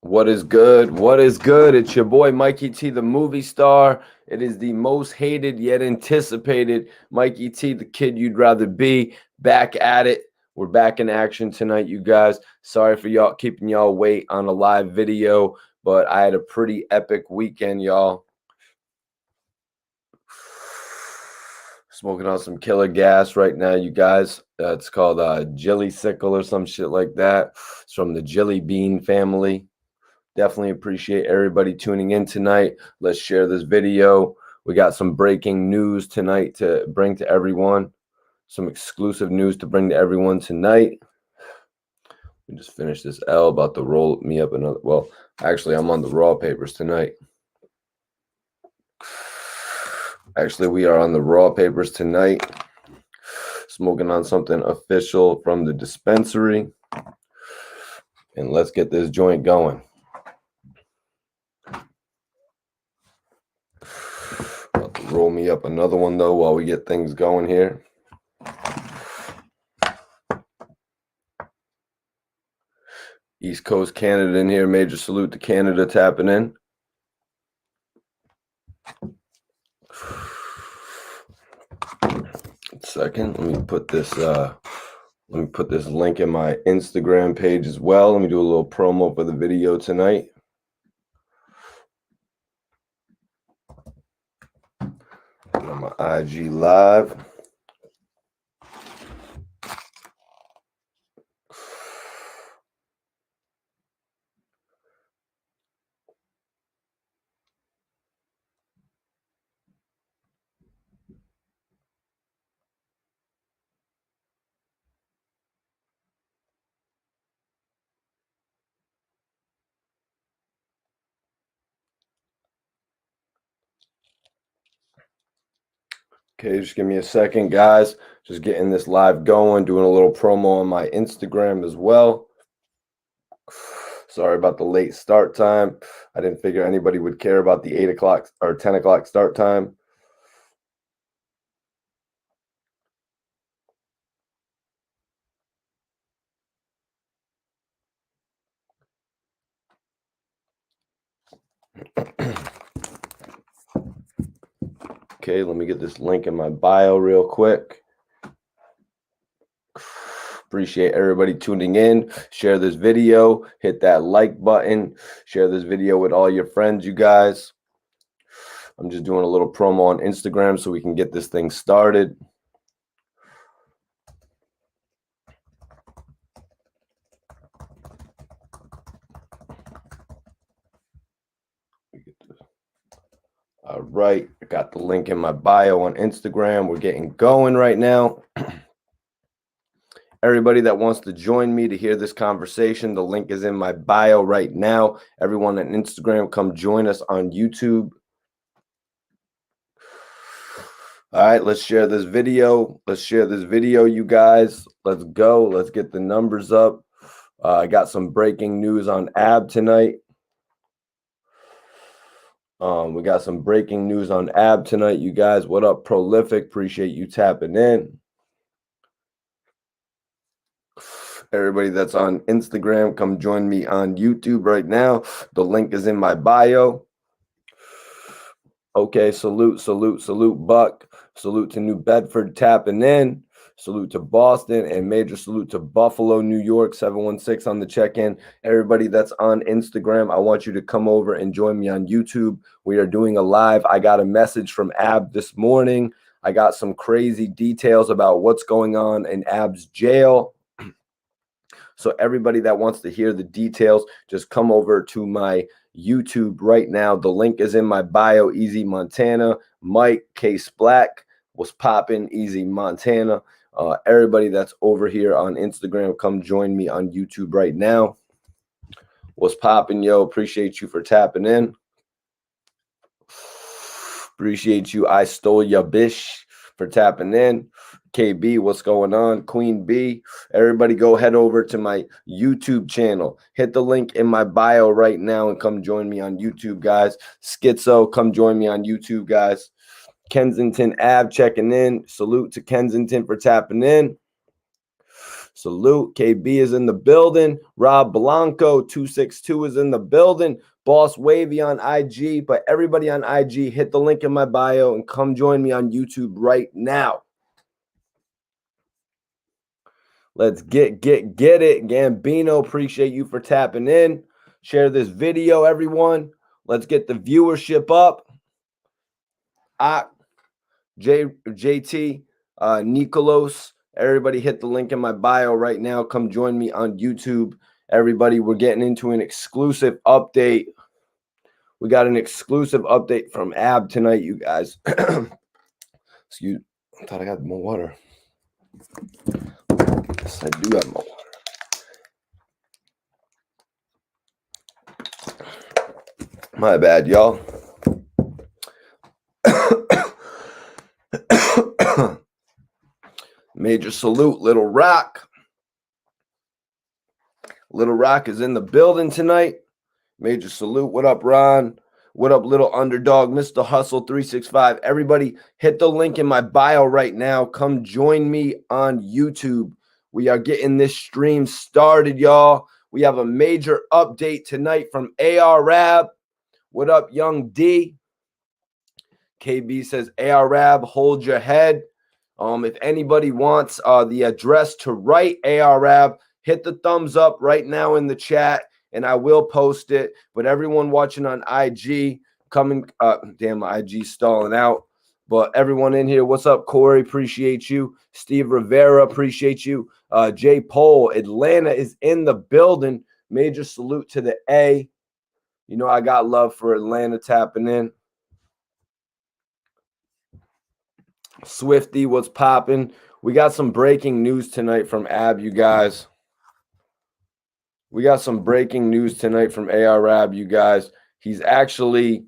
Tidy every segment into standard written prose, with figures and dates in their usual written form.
What is good? What is good? It's your boy Mikey T, the movie star. It is the most hated yet anticipated Mikey T, the kid you'd rather be. Back at it. We're back in action tonight, you guys. Sorry for y'all keeping y'all wait on a live video, but I had a pretty epic weekend, y'all. Smoking on some killer gas right now, you guys. It's called Jelly Sickle or some shit like that. It's from the Jelly Bean family. Definitely appreciate everybody tuning in tonight. Let's share this video. We got some breaking news tonight to bring to everyone. Some exclusive news to bring to everyone tonight. We just finished this L, about to roll me up another. Well, actually, I'm on the raw papers tonight. Actually, we are on the raw papers tonight. Smoking on something official from the dispensary. And let's get this joint going. About to roll me up another one, though, while we get things going here. East Coast Canada in here. Major salute to Canada tapping in. Second, let me put this link in my Instagram page as well. Let me do a little promo for the video tonight. On my IG live. Okay, just give me a second, guys. Just getting this live going, doing a little promo on my Instagram as well. Sorry about the late start time. I didn't figure anybody would care about the 8 o'clock or 10 o'clock start time. Okay, let me get this link in my bio real quick. Appreciate everybody tuning in. Share this video. Hit that like button. Share this video with all your friends, you guys. I'm just doing a little promo on Instagram so we can get this thing started. All right, I got the link in my bio on Instagram. We're getting going right now. Everybody that wants to join me to hear this conversation, the link is in my bio right now. Everyone on Instagram, come join us on YouTube. All right, let's share this video. Let's share this video, you guys. Let's go. Let's get the numbers up. I got some breaking news on AB tonight. We got some breaking news on AB tonight, you guys. What up, Prolific? Appreciate you tapping in. Everybody that's on Instagram, come join me on YouTube right now. The link is in my bio. Okay, salute, Buck. Salute to New Bedford tapping in. Salute to Boston, and major salute to Buffalo, New York, 716 on the check-in. Everybody that's on Instagram, I want you to come over and join me on YouTube. We are doing a live. I got a message from AB this morning. I got some crazy details about what's going on in AB's jail. So everybody that wants to hear the details, just come over to my YouTube right now. The link is in my bio. Easy Montana. Mike Case Black was popping. Easy Montana. Everybody that's over here on Instagram, come join me on YouTube right now. What's popping, yo? Appreciate you for tapping in. Appreciate you. I stole ya bish for tapping in. KB, what's going on? Queen B, everybody go head over to my YouTube channel. Hit the link in my bio right now and come join me on YouTube, guys. Schizo, come join me on YouTube, guys. Kensington Ave checking in. Salute to Kensington for tapping in. Salute. KB is in the building. Rob Blanco 262 is in the building. Boss Wavy on IG. But everybody on IG, hit the link in my bio and come join me on YouTube right now. Let's get it. Gambino, appreciate you for tapping in. Share this video, everyone. Let's get the viewership up. JT, Nikolos, everybody hit the link in my bio right now. Come join me on YouTube. Everybody, we're getting into an exclusive update. We got an exclusive update from Ab tonight, you guys. Excuse me. I thought I got more water. Yes, I do have more water. My bad, y'all. Major salute, Little Rock. Little Rock is in the building tonight. Major salute. What up, Ron? What up, Little Underdog? Mr. Hustle 365. Everybody, hit the link in my bio right now. Come join me on YouTube. We are getting this stream started, y'all. We have a major update tonight from AR Rab. What up, Young D? KB says, AR Rab, hold your head. If anybody wants the address to write AR Rab, hit the thumbs up right now in the chat, and I will post it. But everyone watching on IG, coming, damn, my IG stalling out. But everyone in here, what's up, Corey? Appreciate you. Steve Rivera, appreciate you. Jay Pole, Atlanta is in the building. Major salute to the A. You know I got love for Atlanta tapping in. Swifty, what's popping? We got some breaking news tonight from Ab, you guys. We got some breaking news tonight from AR Rab, you guys. He's actually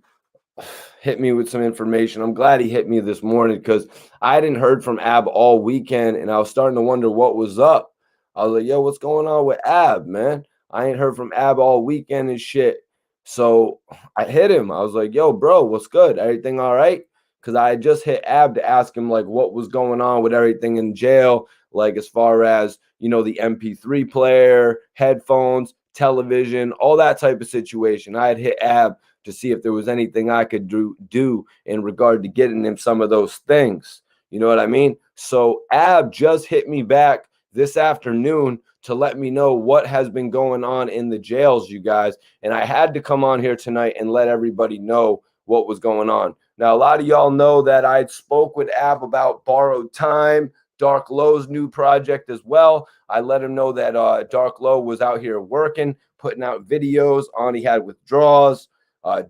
hit me with some information. I'm glad he hit me this morning because I hadn't heard from Ab all weekend, and I was starting to wonder what was up. I was like, yo, what's going on with Ab, man? I ain't heard from Ab all weekend and shit. So I hit him. I was like, yo, bro, what's good? Everything all right? Because I had just hit Ab to ask him, like, what was going on with everything in jail, like as far as, you know, the MP3 player, headphones, television, all that type of situation. I had hit Ab to see if there was anything I could do in regard to getting him some of those things. You know what I mean? So Ab just hit me back this afternoon to let me know what has been going on in the jails, you guys. And I had to come on here tonight and let everybody know what was going on. Now, a lot of y'all know that I spoke with Ab about Borrowed Time, Dark Low's new project as well. I let him know that Dark Low was out here working, putting out videos on. He had withdrawals,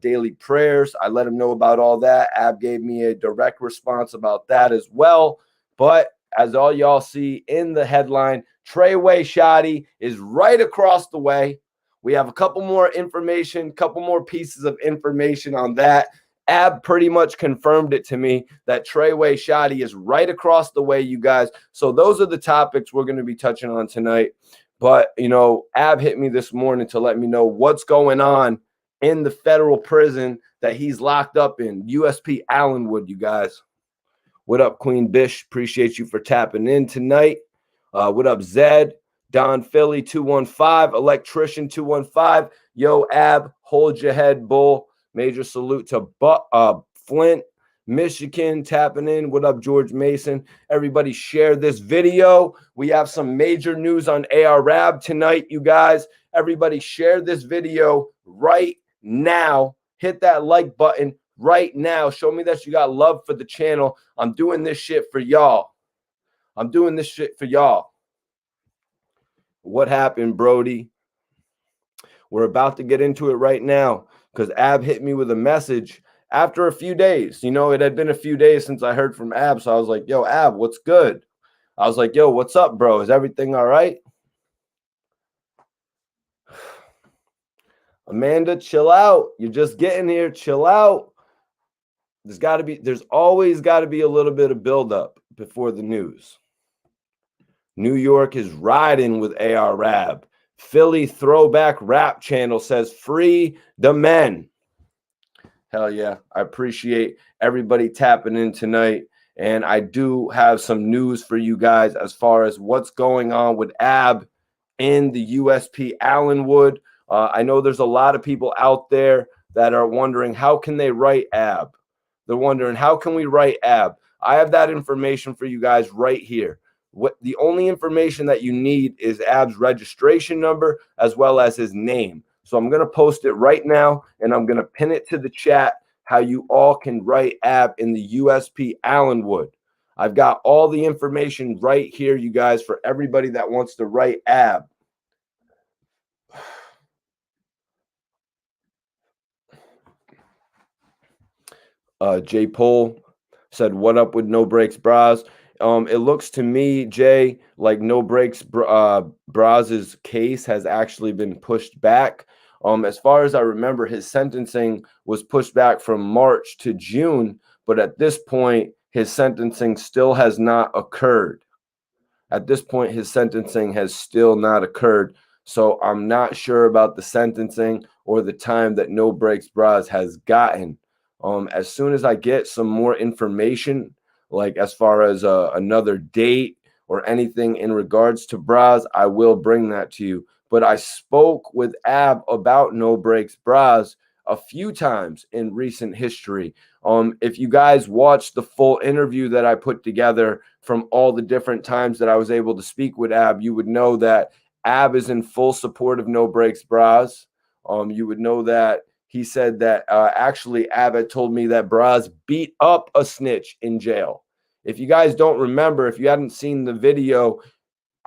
daily prayers. I let him know about all that. Ab gave me a direct response about that as well. But as all y'all see in the headline, Treyway Shottie is right across the way. We have a couple more information, couple more pieces of information on that. Ab pretty much confirmed it to me that Treyway Shottie is right across the way, you guys. So those are the topics we're going to be touching on tonight. But, you know, Ab hit me this morning to let me know what's going on in the federal prison that he's locked up in, USP Allenwood, you guys. What up, Queen Bish? Appreciate you for tapping in tonight. What up, Zed? Don Philly 215, Electrician 215. Yo, Ab, hold your head, bull. Major salute to Flint, Michigan, tapping in. What up, George Mason? Everybody share this video. We have some major news on AR Rab tonight, you guys. Everybody share this video right now. Hit that like button right now. Show me that you got love for the channel. I'm doing this shit for y'all. I'm doing this shit for y'all. What happened, Brody? We're about to get into it right now because Ab hit me with a message after a few days. You know, it had been a few days since I heard from Ab, so I was like, yo, Ab, what's good? I was like, yo, what's up, bro? Is everything all right? Amanda, chill out. You're just getting here. Chill out. There's always got to be a little bit of buildup before the news. New York is riding with AR Rab. Philly Throwback Rap Channel says free the men. Hell yeah. I appreciate everybody tapping in tonight. And I do have some news for you guys as far as what's going on with Ab in the USP Allenwood. I know there's a lot of people out there that are wondering, how can they write Ab? They're wondering, how can we write Ab? I have that information for you guys right here. What the only information that you need is Ab's registration number as well as his name. So I'm going to post it right now, and I'm going to pin it to the chat how you all can write Ab in the USP Allenwood. I've got all the information right here, you guys, for everybody that wants to write Ab. Jay Pohl said, "What up with No Breaks Bras?" It looks to me, Jay, like No Breaks Bras's case has actually been pushed back. As far as I remember, his sentencing was pushed back from March to June, but at this point, his sentencing still has not occurred. At this point, his sentencing has still not occurred. So I'm not sure about the sentencing or the time that No Breaks Bras has gotten. As soon as I get some more information, like as far as another date or anything in regards to Bras, I will bring that to you. But I spoke with Ab about No Breaks Bras a few times in recent history. If you guys watched the full interview that I put together from all the different times that I was able to speak with Ab, you would know that Ab is in full support of No Breaks Bras. You would know that he said that actually Ab had told me that Bras beat up a snitch in jail. If you guys don't remember, if you hadn't seen the video,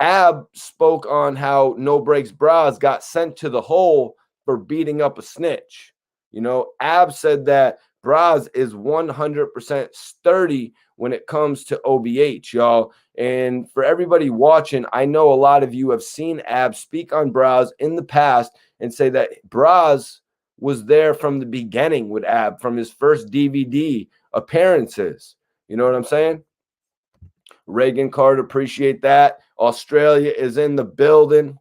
Ab spoke on how No Breaks Bras got sent to the hole for beating up a snitch. You know, Ab said that Bras is 100% sturdy when it comes to OBH, y'all. And for everybody watching, I know a lot of you have seen Ab speak on Bras in the past and say that Bras was there from the beginning with Ab, from his first DVD appearances. You know what I'm saying? Reagan Carter, appreciate that. Australia is in the building.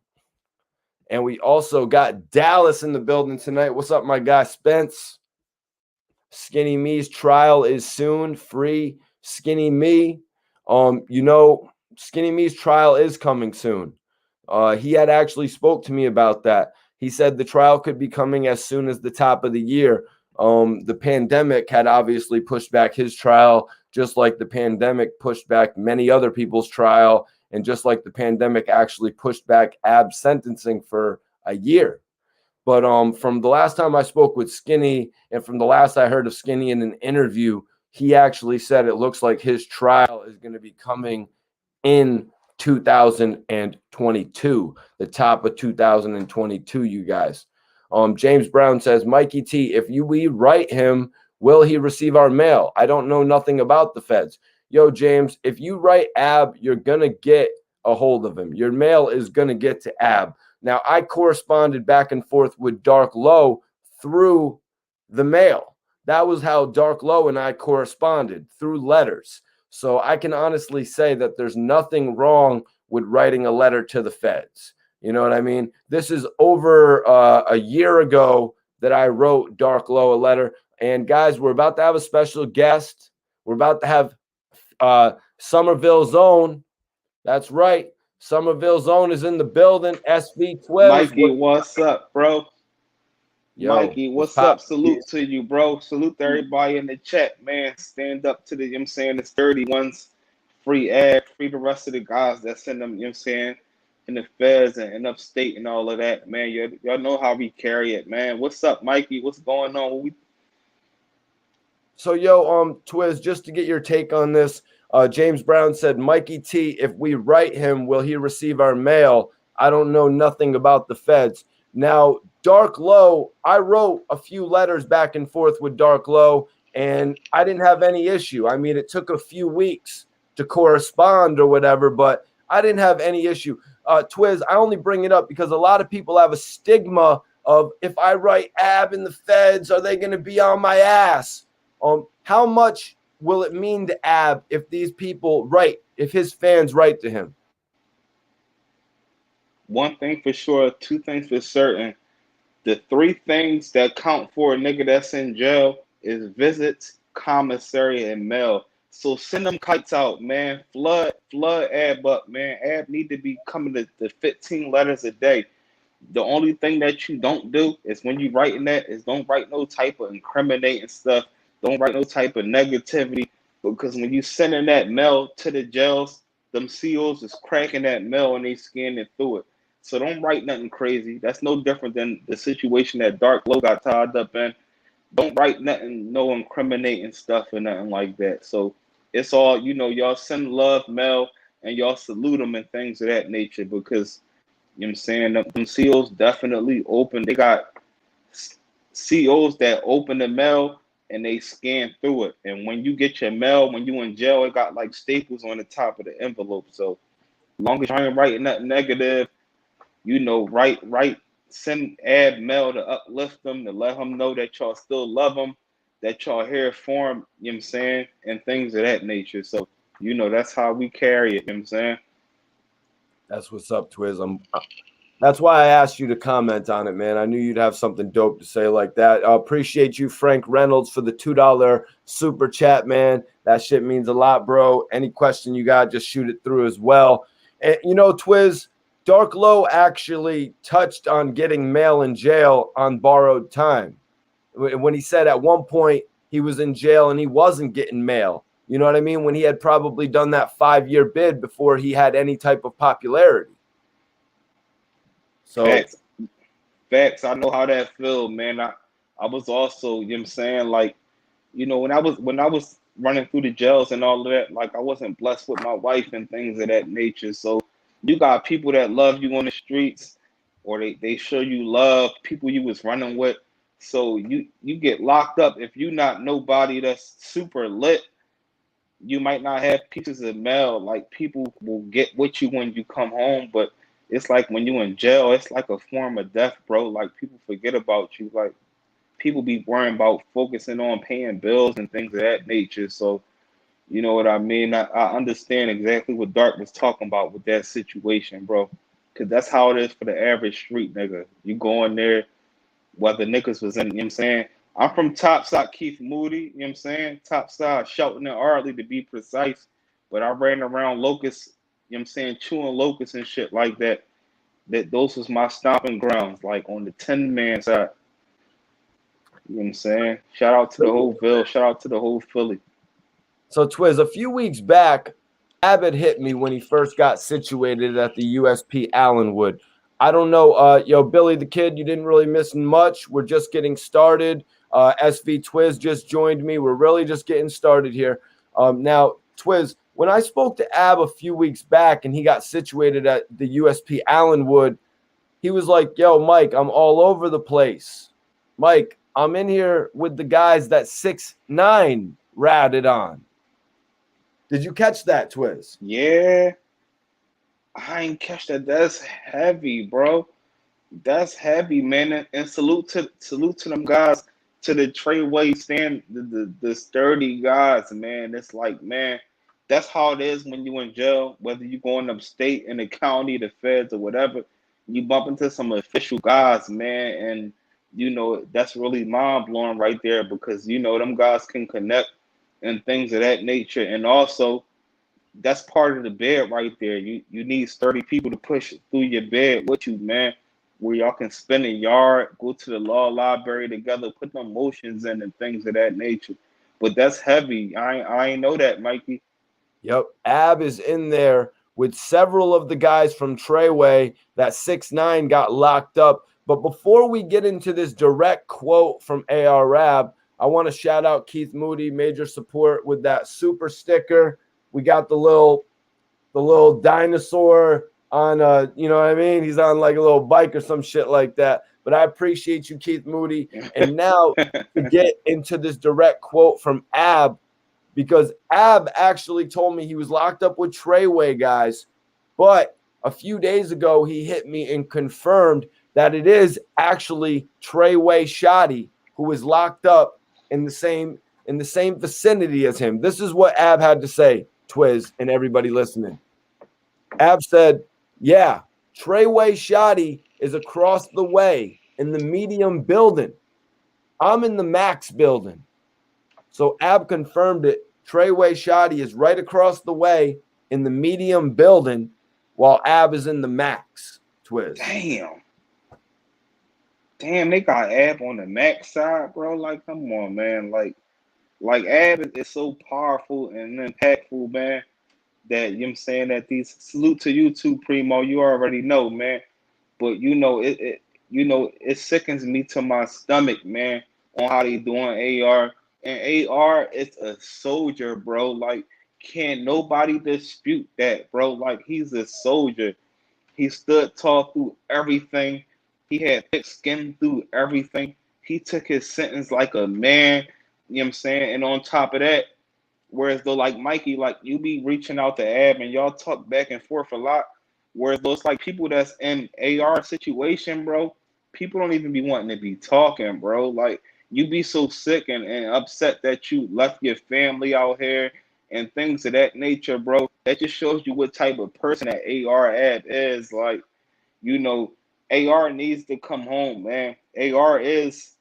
And we also got Dallas in the building tonight. What's up, my guy, Spence? Skinny Me's trial is soon. Free Skinny Me. Skinny Me's trial is coming soon. He had actually spoke to me about that. He said the trial could be coming as soon as the top of the year. The pandemic had obviously pushed back his trial, just like the pandemic pushed back many other people's trial, and just like the pandemic actually pushed back Ab's sentencing for a year. But from the last time I spoke with Skinny and from the last I heard of Skinny in an interview, he actually said it looks like his trial is going to be coming in 2022, the top of 2022, you guys. James Brown says, Mikey T, if we write him, will he receive our mail? I don't know nothing about the feds. Yo, James, if you write Ab, you're going to get a hold of him. Your mail is going to get to Ab. Now, I corresponded back and forth with Dark Low through the mail. That was how Dark Low and I corresponded, through letters. So I can honestly say that there's nothing wrong with writing a letter to the feds. You know what I mean? This is over a year ago that I wrote Dark Low a letter. And guys, we're about to have a special guest. We're about to have Somerville Zone. That's right. Somerville Zone is in the building. SV12. Mikey, what's up, bro? Yo, Mikey, what's what's up? poppin'? Salute to you, bro. Salute to everybody in the chat, man. Stand up to the, you know what I'm saying, the sturdy ones. Free ad, free the rest of the guys that send them, you know what I'm saying, in the feds and upstate and all of that, man. Y'all know how we carry it, man. What's up, Mikey? What's going on? So, Twiz, just to get your take on this, James Brown said, Mikey T, if we write him, will he receive our mail? I don't know nothing about the feds. Now, Dark Low, I wrote a few letters back and forth with Dark Low, and I didn't have any issue. I mean, it took a few weeks to correspond or whatever, but I didn't have any issue. Twiz, I only bring it up because a lot of people have a stigma of, if I write Ab in the feds, are they going to be on my ass? How much will it mean to Ab if these people write, if his fans write to him? One thing for sure, two things for certain. The three things that count for a nigga that's in jail is visits, commissary, and mail. So send them kites out, man. Flood Ab up, man. Ab need to be coming to 15 letters a day. The only thing that you don't do is when you writing that is don't write no type of incriminating stuff. Don't write no type of negativity because when you sending that mail to the jails, them COs is cracking that mail and they scanning through it. So don't write nothing crazy. That's no different than the situation that Dark Low got tied up in. Don't write nothing, no incriminating stuff or nothing like that. So it's all, y'all send love mail and y'all salute them and things of that nature because you know what I'm saying? Them COs definitely open. They got COs that open the mail and they scan through it. And when you get your mail, when you in jail, it got like staples on the top of the envelope. So as long as you ain't writing nothing negative, write, send ad mail to uplift them, to let them know that y'all still love them, that y'all here for them, you know what I'm saying? And things of that nature. So, that's how we carry it, you know what I'm saying? That's what's up, Twiz. That's why I asked you to comment on it, man. I knew you'd have something dope to say like that. I appreciate you, Frank Reynolds, for the $2 super chat, man. That shit means a lot, bro. Any question you got, just shoot it through as well. And, Twiz, Dark Low actually touched on getting mail in jail on borrowed time. When he said at one point he was in jail and he wasn't getting mail. You know what I mean? When he had probably done that 5-year bid before he had any type of popularity. So Facts. I know how that feels, man. I was also, you know what I'm saying, like, when I was running through the jails and all of that, like I wasn't blessed with my wife and things of that nature. So you got people that love you on the streets or they show you love, people you was running with. So you get locked up if you not nobody that's super lit. You might not have pieces of mail. Like people will get with you when you come home, but it's like when you in jail, it's like a form of death, bro. Like people forget about you. Like people be worrying about focusing on paying bills and things of that nature. So you know what I mean? I understand exactly what Dark was talking about with that situation, bro. Cause that's how it is for the average street nigga. You go in there, whether niggas was in, you know what I'm saying? I'm from Topside Keith Moody, you know what I'm saying? Topside, Shelton and Ardley to be precise. But I ran around locusts, you know what I'm saying, chewing locusts and shit like that. Those was my stomping grounds, like on the 10-man side. You know what I'm saying? Shout out to the whole Ville, shout out to the whole Philly. So, Twiz, a few weeks back, Abbott hit me when he first got situated at the USP Allenwood. I don't know, Billy the Kid, you didn't really miss much. We're just getting started. SV Twiz just joined me. We're really just getting started here. Now, Twiz, when I spoke to Ab a few weeks back and he got situated at the USP Allenwood, he was like, yo, Mike, I'm all over the place. Mike, I'm in here with the guys that 6ix9ine ratted on. Did you catch that, Twiz? Yeah, I ain't catch that. That's heavy, bro. That's heavy, man. And salute to them guys, to the Treyway stand, the sturdy guys, man. It's like, man, that's how it is when you in jail, whether you going upstate in the county, the feds, or whatever. You bump into some official guys, man, and that's really mind blowing right there because them guys can connect and things of that nature, and also that's part of the bed right there. You need sturdy people to push through your bed with you, man. Where y'all can spend a yard, go to the law library together, put them motions in and things of that nature. But that's heavy. I ain't know that, Mikey. Yep. Ab is in there with several of the guys from Treyway that 6ix9ine got locked up. But before we get into this direct quote from AR Rab, I want to shout out Keith Moody, major support with that super sticker. We got the little dinosaur on you know what I mean? He's on like a little bike or some shit like that. But I appreciate you, Keith Moody. And now to get into this direct quote from Ab, because Ab actually told me he was locked up with Treyway guys, but a few days ago he hit me and confirmed that it is actually Treyway Shottie who is locked up in the same vicinity as him. This is what Ab had to say, Twiz, and everybody listening. Ab said, yeah, Treyway Shottie is across the way in the medium building. I'm in the max building. So Ab confirmed it. Treyway Shottie is right across the way in the medium building while Ab is in the max. Twiz. Damn, they got Ab on the max side, bro. Like, come on, man. Like Ab is so powerful and impactful, man. That you know what I'm saying that these salute to you too, Primo. You already know, man. But it sickens me to my stomach, man, on how they doing AR. And AR is a soldier, bro. Like, can't nobody dispute that, bro. Like, he's a soldier. He stood tall through everything. He had thick skin through everything. He took his sentence like a man, you know what I'm saying? And on top of that, whereas though like Mikey, like you be reaching out to Ab and y'all talk back and forth a lot. Whereas those like people that's in AR situation, bro, people don't even be wanting to be talking, bro. Like you be so sick and upset that you left your family out here and things of that nature, bro. That just shows you what type of person that AR Ab is. Like, you know, AR needs to come home, man. AR is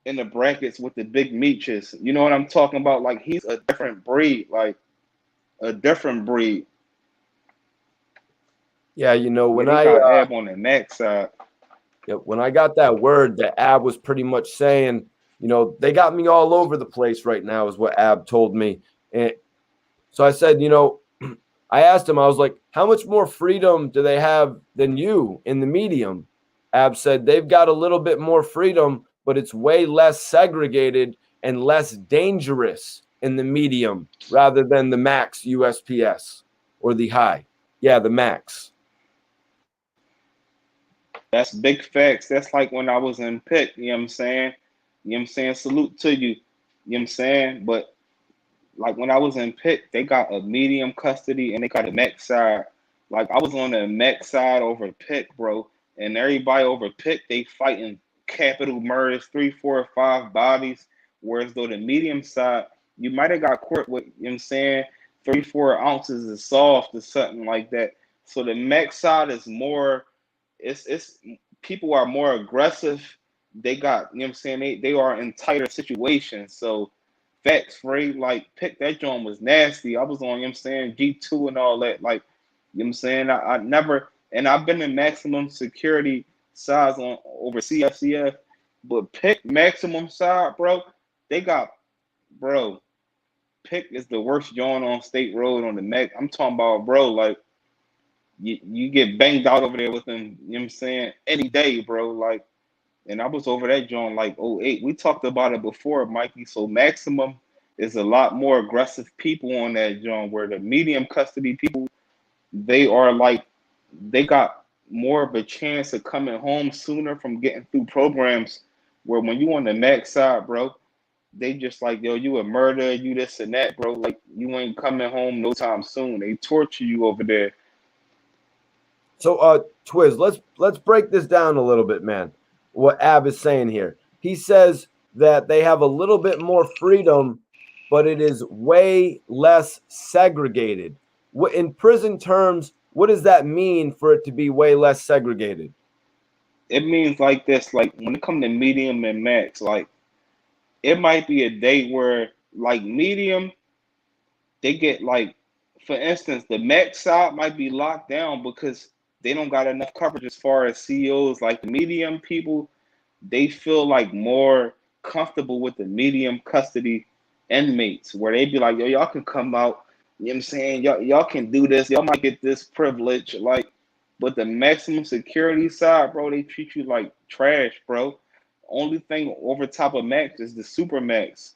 in the brackets with the big meaches. You know what I'm talking about? Like he's a different breed, like a different breed. Yeah, you know, when They I got Ab on the next side. when I got that word that Ab was pretty much saying, you know, they got me all over the place right now, is what Ab told me. And so I said, you know, I asked him, I was like, how much more freedom do they have than you in the medium? Ab said they've got a little bit more freedom, but it's way less segregated and less dangerous in the medium rather than the max USPS or the high. Yeah, the max. That's big facts. That's like when I was in Pitt, you know what I'm saying? You know what I'm saying? Salute to you. You know what I'm saying? But like when I was in Pitt, they got a medium custody and they got a mech side. Like I was on the mech side over Pitt, bro. And everybody over Pitt, they fighting capital murders, 3, 4, 5 bodies. Whereas though the medium side, you might have got caught with, you know what I'm saying, 3, 4 ounces of soft or something like that. So the mech side is more, it's people are more aggressive. They got, you know what I'm saying, they are in tighter situations. So facts, Free, like pick that joint was nasty. I was on, you know what I'm saying, G2 and all that. Like, you know what I'm saying? I never, and I've been in maximum security size on over CFCF, but pick maximum side, bro. They got, bro, pick is the worst joint on State Road on the neck. I'm talking about, bro, like you get banged out over there with them, you know what I'm saying, any day, bro. Like, and I was over that joint like '08. We talked about it before, Mikey. So maximum is a lot more aggressive people on that joint, where the medium custody people, they are like, they got more of a chance of coming home sooner from getting through programs. Where when you on the max side, bro, they just like, yo, you a murder, you this and that, bro. Like you ain't coming home no time soon. They torture you over there. So Twiz, let's break this down a little bit, man. What Ab is saying here. He says that they have a little bit more freedom, but it is way less segregated. What in prison terms, what does that mean for it to be way less segregated? It means like this, like when it come to medium and max, like it might be a day where like medium, they get like, for instance, the max side might be locked down because they don't got enough coverage as far as CEOs. Like the medium people, they feel like more comfortable with the medium custody inmates, where they be like, yo, y'all can come out, you know what I'm saying? Y'all can do this, y'all might get this privilege. Like, but the maximum security side, bro, they treat you like trash, bro. Only thing over top of max is the super max.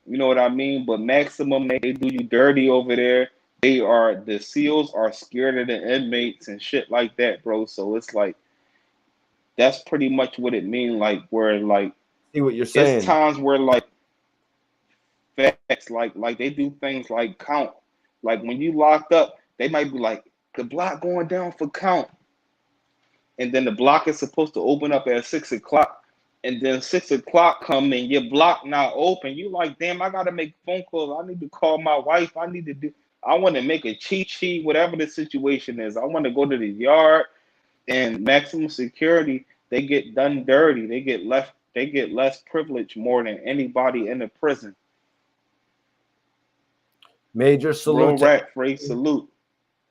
You know what I mean? But maximum, they do you dirty over there. The SEALs are scared of the inmates and shit like that, bro. So it's like that's pretty much what it means. Like where like See what you're it's saying. times where like facts, like they do things like count. Like when you locked up, they might be like the block going down for count, and then the block is supposed to open up at 6 o'clock, and then 6 o'clock come and your block not open. You like, damn, I gotta make phone calls. I need to call my wife. I want to make a cheat sheet, whatever the situation is. I want to go to the yard, and maximum security, they get done dirty. They get less privilege more than anybody in the prison. Major salute Real to rat free salute.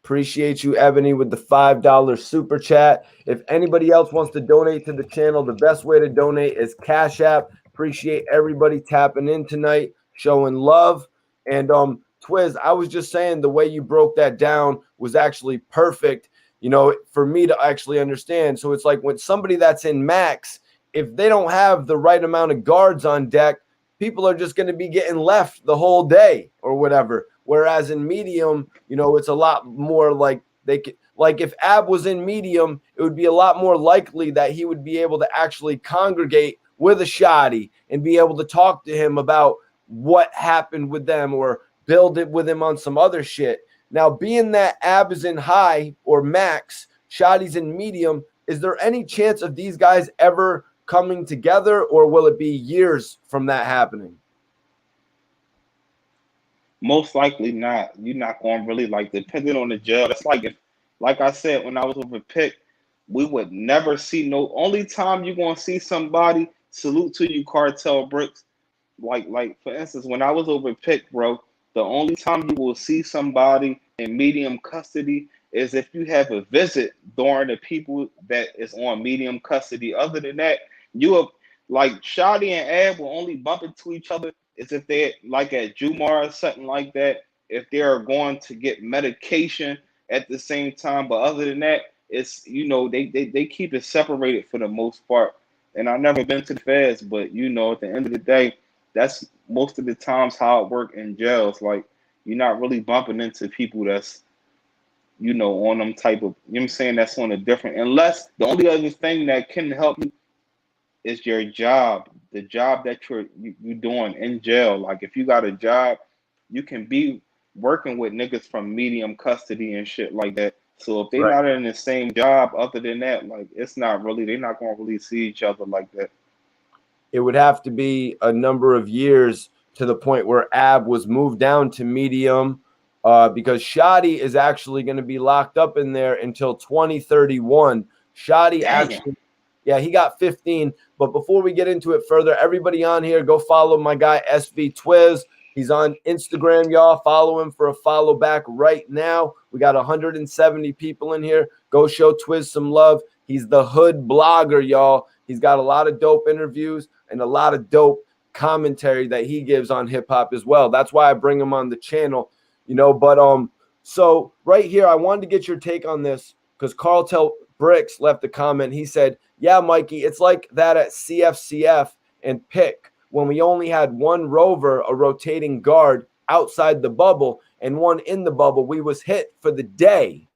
Appreciate you, Ebony, with the $5 super chat. If anybody else wants to donate to the channel, the best way to donate is Cash App. Appreciate everybody tapping in tonight, showing love. And Twiz, I was just saying the way you broke that down was actually perfect, you know, for me to actually understand. So it's like when somebody that's in max, if they don't have the right amount of guards on deck, people are just going to be getting left the whole day or whatever. Whereas in medium, you know, it's a lot more like they could, like if Ab was in medium, it would be a lot more likely that he would be able to actually congregate with a Shottie and be able to talk to him about what happened with them or build it with him on some other shit. Now, being that Ab is in high or max, Shottie's in medium, is there any chance of these guys ever coming together, or will it be years from that happening? Most likely not. You're not going to really like depending on the jail. That's like if, like I said, when I was over Pick, we would never see no. Only time you're going to see somebody salute to you, Cartel Bricks. Like for instance, when I was over Pick, bro, the only time you will see somebody in medium custody is if you have a visit during the people that is on medium custody. Other than that, you have like Shottie and Ab will only bump into each other is if they're like at Jumar or something like that, if they're going to get medication at the same time. But other than that, it's they keep it separated for the most part. And I've never been to the feds, but at the end of the day, that's most of the times how it work in jails. Like you're not really bumping into people that's on them type of I'm saying that's on a different unless the only other thing that can help you is your job, the job that you doing in jail. Like if you got a job, you can be working with niggas from medium custody and shit like that. So if they're Right. not in the same job, other than that, like it's not really they're not gonna really see each other like that. It would have to be a number of years to the point where Ab was moved down to medium, because Shottie is actually going to be locked up in there until 2031. Shottie Damn. actually, yeah, he got 15. But before we get into it further, everybody on here, go follow my guy SV Twiz. He's on Instagram, y'all. Follow him for a follow back right now. We got 170 people in here. Go show Twiz some love. He's the hood blogger, y'all. He's got a lot of dope interviews and a lot of dope commentary that he gives on hip hop as well. That's why I bring him on the channel, But so right here, I wanted to get your take on this because Cartel Bricks left a comment. He said, "Yeah, Mikey, it's like that at CFCF and Pick when we only had one rover, a rotating guard outside the bubble, and one in the bubble. We was hit for the day."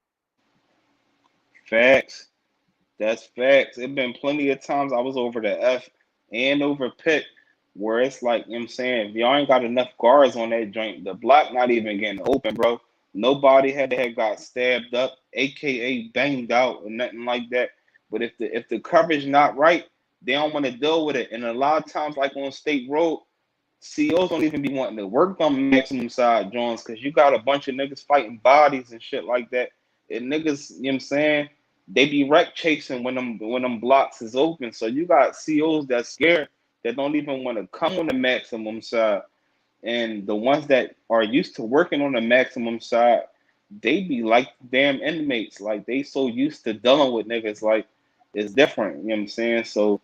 Facts. That's facts. It been plenty of times I was over the F and over Pick where it's like, I'm saying, if y'all ain't got enough guards on that joint, the block not even getting open, bro. Nobody had to have got stabbed up, aka banged out or nothing like that. But if the coverage not right, they don't want to deal with it. And a lot of times, like on State Road, COs don't even be wanting to work on maximum side joints because you got a bunch of niggas fighting bodies and shit like that. And niggas, you know what I'm saying? They be wreck chasing when them blocks is open. So you got COs that's scared that don't even want to come on the maximum side. And the ones that are used to working on the maximum side, they be like damn inmates. Like they so used to dealing with niggas like it's different. You know what I'm saying? So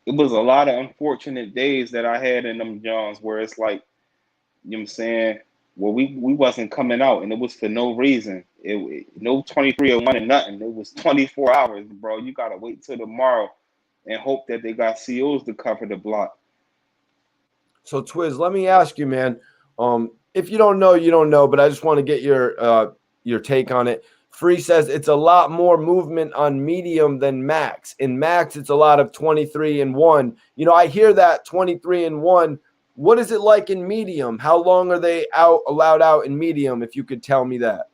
it was a lot of unfortunate days that I had in them Johns where it's like, you know what I'm saying? Well, we wasn't coming out, and it was for no reason. No 2301 and nothing. It was 24 hours, bro. You gotta wait till tomorrow and hope that they got COs to cover the block. So Twiz, let me ask you, man. If you don't know, you don't know, but I just want to get your take on it. Free says it's a lot more movement on medium than max. In max, it's a lot of 23 and 1. I hear that 23 and 1. What is it like in medium? How long are they allowed out in medium, if you could tell me that?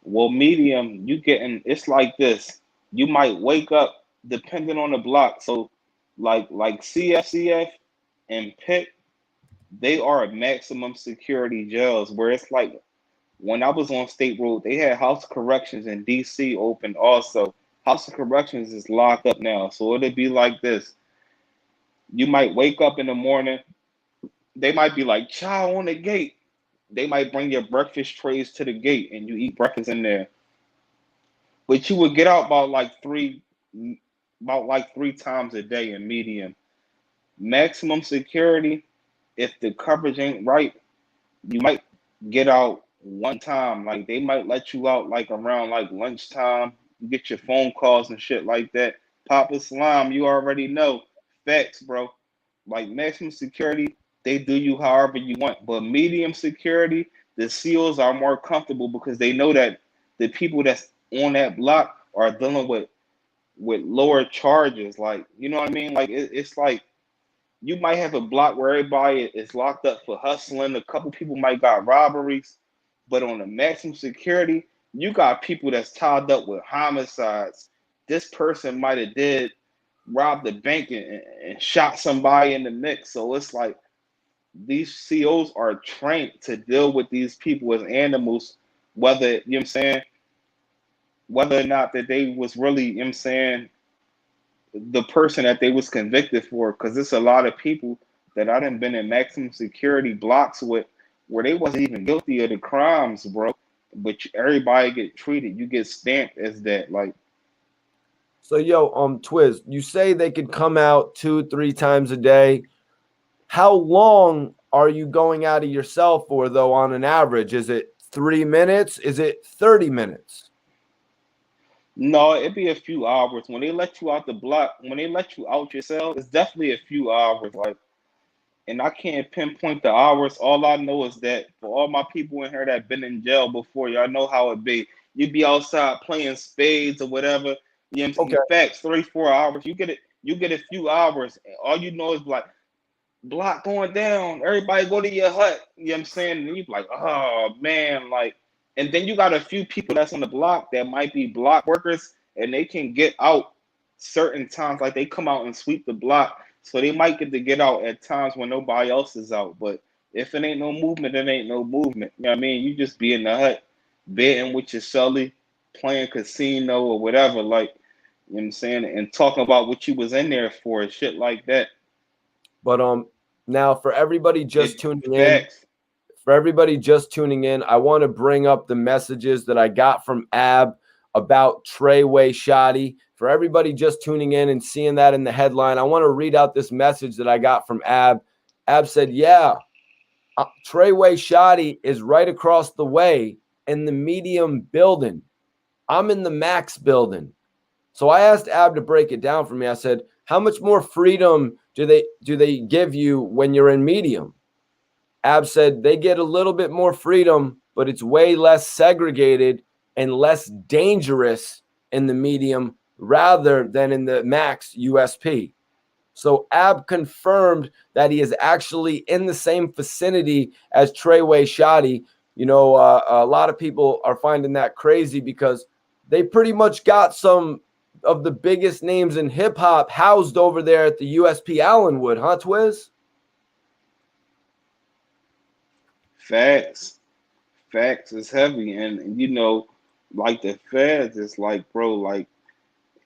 Well, medium, it's like this. You might wake up depending on the block. So like CFCF and Pitt, they are maximum security jails where it's like when I was on State Road, they had House of Corrections in DC open also. House of Corrections is locked up now. So it'll be like this. You might wake up in the morning they might be like chow on the gate. They might bring your breakfast trays to the gate and you eat breakfast in there. But you would get out about like three times a day in medium. Maximum security, if the coverage ain't right, you might get out one time. Like they might let you out like around like lunchtime. You get your phone calls and shit like that. Papa Slime, you already know. Facts, bro. Like maximum security, they do you however you want. But medium security, the SEALs are more comfortable because they know that the people that's on that block are dealing with lower charges. Like, you know what I mean? Like it's like you might have a block where everybody is locked up for hustling. A couple people might got robberies, but on the maximum security, you got people that's tied up with homicides. This person might have did robbed the bank and shot somebody in the mix. So it's like these COs are trained to deal with these people as animals, whether you know what I'm saying, whether or not that they was really, you know what I'm saying, the person that they was convicted for, because it's a lot of people that I done been in maximum security blocks with where they wasn't even guilty of the crimes, bro. But everybody get treated. You get stamped as that. Like, So yo, Twiz, you say they could come out 2-3 times a day. How long are you going out of your cell for though on an average? Is it 3 minutes? Is it 30 minutes? no, it'd be a few hours. When they let you out the block, when they let you out your cell, it's definitely a few hours. Like, and I can't pinpoint the hours. All I know is that for all my people in here that been in jail before, y'all know how it be. You be outside playing spades or whatever. You know what I'm Okay. saying? Facts, 3, 4 hours. You get it. You get a few hours. And all you know is like block going down. Everybody go to your hut. You know what I'm saying? And you be like, oh man, like, and then you got a few people that's on the block that might be block workers and they can get out certain times. Like they come out and sweep the block. So they might get to get out at times when nobody else is out. But if it ain't no movement, it ain't no movement. You know what I mean? You just be in the hut, betting with your celly, playing casino or whatever, like, you know what I'm saying, and talking about what you was in there for and shit like that. But now for everybody just It tuning in, facts. I want to bring up the messages that I got from Ab about Treyway Shottie. For everybody just tuning in and seeing that in the headline, I want to read out this message that I got from Ab. Ab said, yeah, Treyway Shottie is right across the way in the medium building. I'm in the max building. So I asked Ab to break it down for me. I said, how much more freedom do they give you when you're in medium? Ab said they get a little bit more freedom, but it's way less segregated and less dangerous in the medium rather than in the max USP. So Ab confirmed that he is actually in the same vicinity as Treyway Shottie. You know, a lot of people are finding that crazy because they pretty much got some of the biggest names in hip hop housed over there at the USP Allenwood, huh, Twiz? Facts. Facts is heavy. And you know, like the feds, it's like, bro, like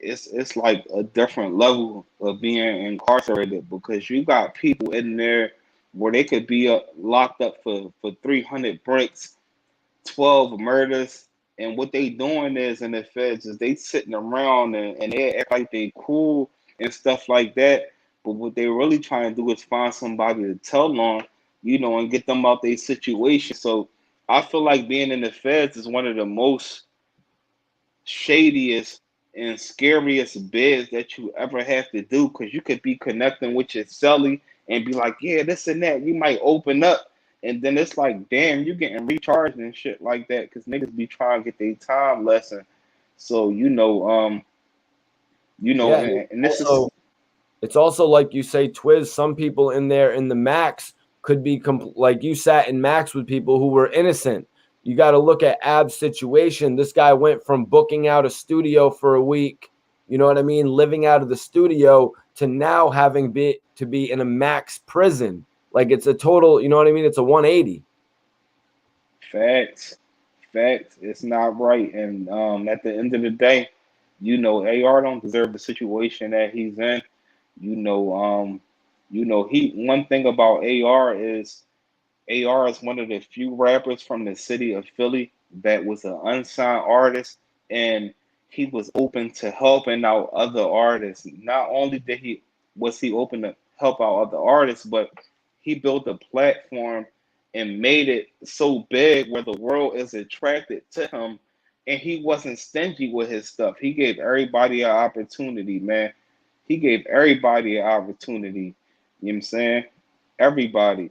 it's like a different level of being incarcerated because you got people in there where they could be locked up for 300 breaks, 12 murders, and what they doing is in the feds is they sitting around and they act like they cool and stuff like that. But what they really trying to do is find somebody to tell on, you know, and get them out their situation. So I feel like being in the feds is one of the most shadiest and scariest bids that you ever have to do because you could be connecting with your celly and be like, yeah, this and that. You might open up, and then it's like, damn, you getting recharged and shit like that because niggas be trying to get their time lesson. So Yeah, and this is also it's also like you say, Twiz. Some people in there in the max could be like you sat in max with people who were innocent. You got to look at Ab's situation. This guy went from booking out a studio for a week, you know what I mean, living out of the studio to now having to be in a max prison. Like it's a total, you know what I mean? It's a 180. facts, facts. It's not right, and at the end of the day, you know, AR don't deserve the situation that he's in. You know, You know, one thing about AR is one of the few rappers from the city of Philly that was an unsigned artist, and he was open to helping out other artists. Not only he open to help out other artists, but he built a platform and made it so big where the world is attracted to him, and he wasn't stingy with his stuff. He gave everybody an opportunity, man. He gave everybody an opportunity. You know what I'm saying? Everybody.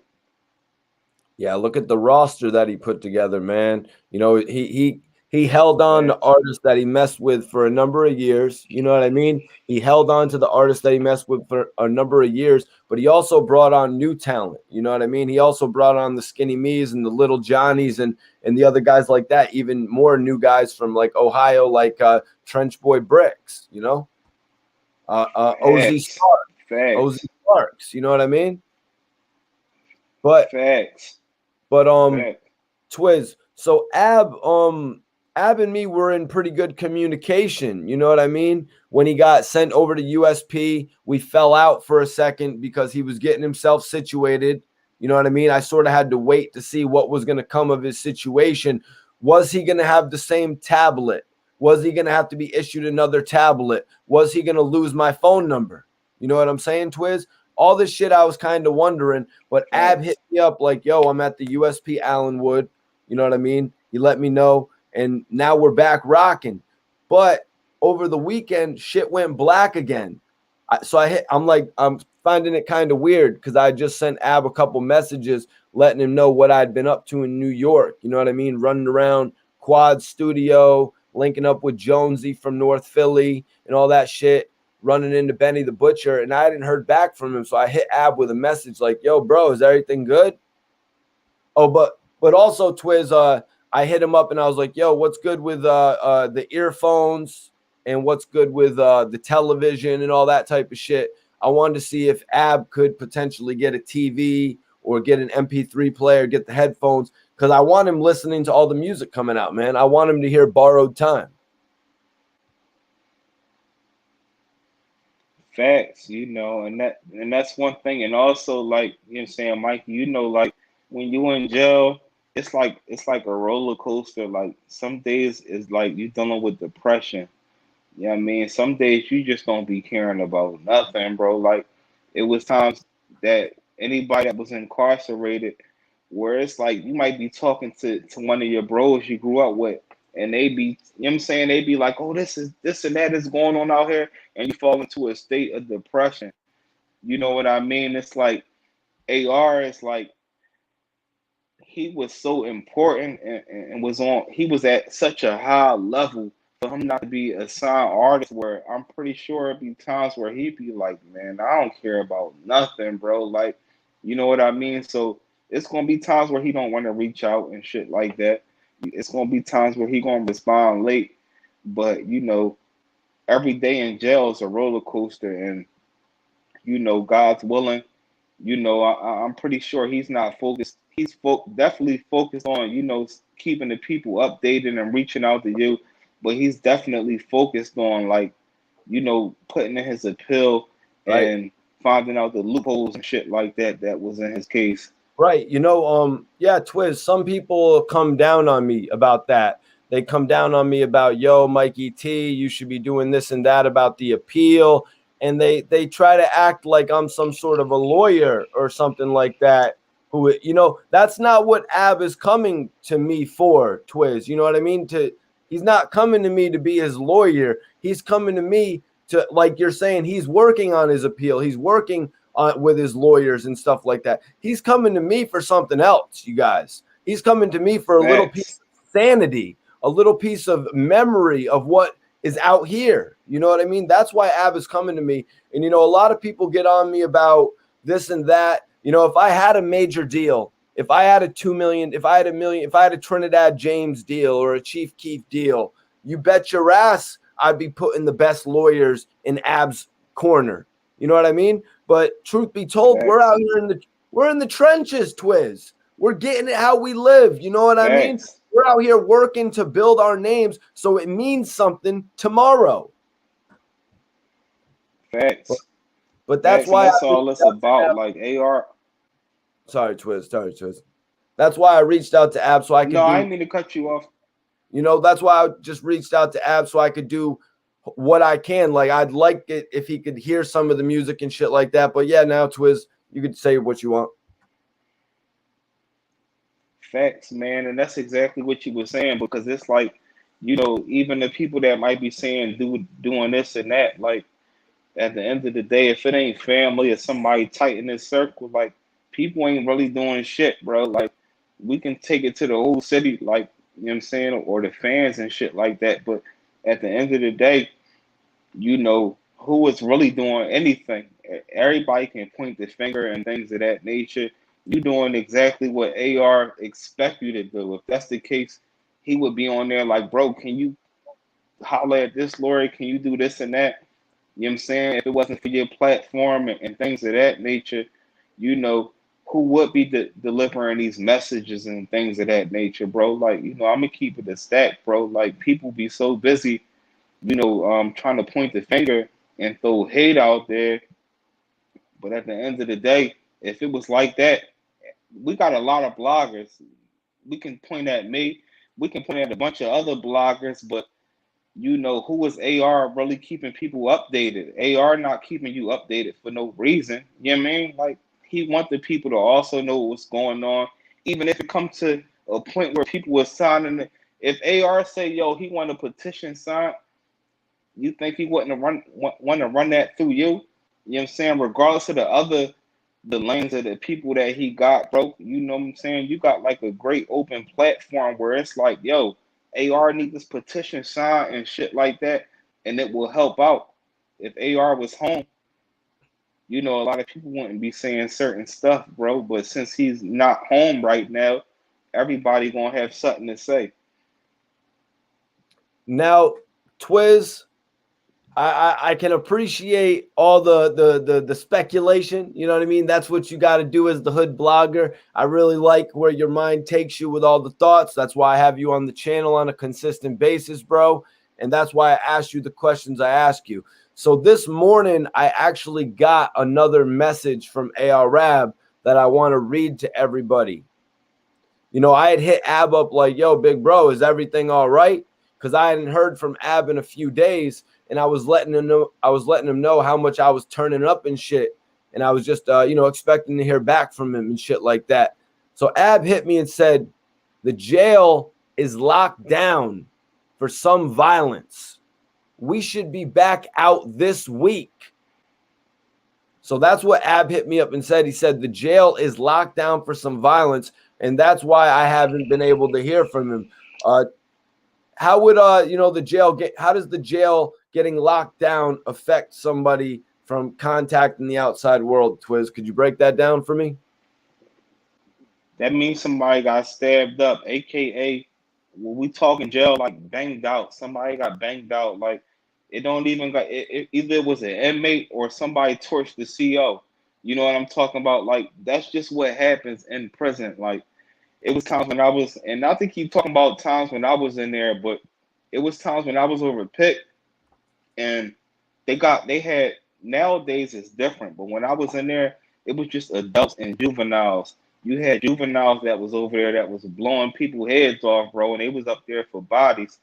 Yeah, look at the roster that he put together, man. You know, he held on to Facts. artists that he messed with for a number of years. You know what I mean? He held on to the artists that he messed with for a number of years, but he also brought on new talent. You know what I mean? He also brought on the Skinny Me's and the Little Johnnies and the other guys like that, even more new guys from like Ohio, like Trench Boy Bricks, you know? OZ Facts. Sparks, OZ Facts. Sparks, you know what I mean? But Facts. but Facts. Twiz. So Ab and me were in pretty good communication. You know what I mean? When he got sent over to USP, we fell out for a second because he was getting himself situated. You know what I mean? I sort of had to wait to see what was going to come of his situation. Was he going to have the same tablet? Was he going to have to be issued another tablet? Was he going to lose my phone number? You know what I'm saying, Twiz? All this shit I was kind of wondering, but Ab hit Facts. me up like, yo, I'm at the USP Allenwood. You know what I mean? He let me know, and now we're back rocking. But over the weekend, shit went black again. I'm finding it kind of weird because I just sent Ab a couple messages letting him know what I'd been up to in New York. You know what I mean? Running around Quad Studio, linking up with Jonesy from North Philly and all that shit, running into Benny the Butcher, and I hadn't heard back from him. So I hit Ab with a message like, yo, bro, is everything good? Oh, but also Twiz, I hit him up and I was like, yo, what's good with the earphones and what's good with the television and all that type of shit. I wanted to see if Ab could potentially get a TV or get an MP3 player, get the headphones, because I want him listening to all the music coming out, man. I want him to hear Borrowed Time. Facts, you know, and that's one thing. And also like, you know what I'm saying, Mike, you know, like when you in jail, it's like a roller coaster. Like some days is like you dealing with depression. You know what I mean? Some days you just don't be caring about nothing, bro. Like it was times that anybody that was incarcerated, where it's like you might be talking to one of your bros you grew up with, and they be, you know what I'm saying, they be like, oh, this and that is going on out here, and you fall into a state of depression. You know what I mean? It's like AR is like he was so important and he was at such a high level for him not to be a signed artist, where I'm pretty sure it'd be times where he'd be like, man, I don't care about nothing, bro. Like, you know what I mean? So it's gonna be times where he don't want to reach out and shit like that. It's gonna be times where he gonna respond late. But you know, every day in jail is a roller coaster, and you know, God's willing, you know, I'm pretty sure he's not focused. Definitely focused on, you know, keeping the people updated and reaching out to you. But he's definitely focused on, like, you know, putting in his appeal Right. and finding out the loopholes and shit like that that was in his case. Right. You know, yeah, Twiz, some people come down on me about that. They come down on me about, yo, Mikey T, you should be doing this and that about the appeal. And they try to act like I'm some sort of a lawyer or something like that. Who, you know, that's not what Ab is coming to me for, Twiz. You know what I mean? He's not coming to me to be his lawyer. He's coming to me to, like you're saying, he's working on his appeal. He's working with his lawyers and stuff like that. He's coming to me for something else, you guys. He's coming to me for a little piece Facts. of sanity, a little piece of memory of what is out here. You know what I mean? That's why Ab is coming to me. And, you know, a lot of people get on me about this and that. You know, if I had a major deal, if I had a 2 million, if I had a million, if I had a Trinidad James deal or a Chief Keef deal, you bet your ass I'd be putting the best lawyers in Ab's corner. You know what I mean? But truth be told, we're out Facts. here we're in the trenches, Twiz. We're getting it how we live. You know what I mean? Facts. We're out here working to build our names so it means something tomorrow. But, Facts. But that's Facts, and why I that's reached all it's out to about. Ab. Like AR. Sorry, Twiz. Sorry, Twiz. That's why I reached out to Ab so I could No, I do. didn't mean to cut you off. You know, that's why I just reached out to Ab so I could do what I can. Like, I'd like it if he could hear some of the music and shit like that. But yeah, now Twiz, you could say what you want. Facts, man, and that's exactly what you were saying because it's like, even the people that might be saying doing this and that, like at the end of the day, if it ain't family or somebody tight in this circle, like people ain't really doing shit, bro. Like we can take it to the whole city, like you know what I'm saying, or the fans and shit like that. But at the end of the day, who is really doing anything. Everybody can point the finger and things of that nature. You doing exactly what AR expect you to do. If that's the case, he would be on there like, bro, can you holler at this lawyer? Can you do this and that? You know what I'm saying? If it wasn't for your platform and things of that nature, who would be delivering these messages and things of that nature, bro? Like, I'm gonna keep it a stack, bro. Like people be so busy trying to point the finger and throw hate out there. But at the end of the day, if it was like that, we got a lot of bloggers. We can point at me. We can point at a bunch of other bloggers, but who is AR really keeping people updated? AR not keeping you updated for no reason. You know what I mean? Like he want the people to also know what's going on, even if it comes to a point where people were signing it. If AR say, yo, he want a petition signed, you think he wouldn't want to run that through you? You know what I'm saying? Regardless of the lanes of the people that he got, bro. You know what I'm saying? You got like a great open platform where it's like, yo, AR need this petition signed and shit like that, and it will help out. If AR was home, a lot of people wouldn't be saying certain stuff, bro. But since he's not home right now, everybody gonna have something to say. Now, Twiz, I can appreciate all the speculation. You know what I mean? That's what you got to do as the hood blogger. I really like where your mind takes you with all the thoughts. That's why I have you on the channel on a consistent basis, bro. And that's why I asked you the questions I ask you. So this morning, I actually got another message from Arab that I want to read to everybody. I had hit Ab up like, yo, big bro, is everything all right? Because I hadn't heard from Ab in a few days. And I was letting him know how much I was turning up and shit. And I was just, expecting to hear back from him and shit like that. So Ab hit me and said, the jail is locked down for some violence. We should be back out this week. So that's what Ab hit me up and said. He said the jail is locked down for some violence. And that's why I haven't been able to hear from him. How would the jail how does the jail getting locked down affect somebody from contacting the outside world, Twiz? Could you break that down for me? That means somebody got stabbed up, aka when we talking jail, like banged out. Somebody got banged out. Like it don't even got either it was an inmate or somebody torched the CO. You know what I'm talking about? Like that's just what happens in prison. Like it was times when I was, and not to keep talking about times when I was in there, but it was times when I was over Pitt, and they had nowadays it's different. But when I was in there, it was just adults and juveniles. You had juveniles that was over there that was blowing people heads off, bro, and they was up there for bodies.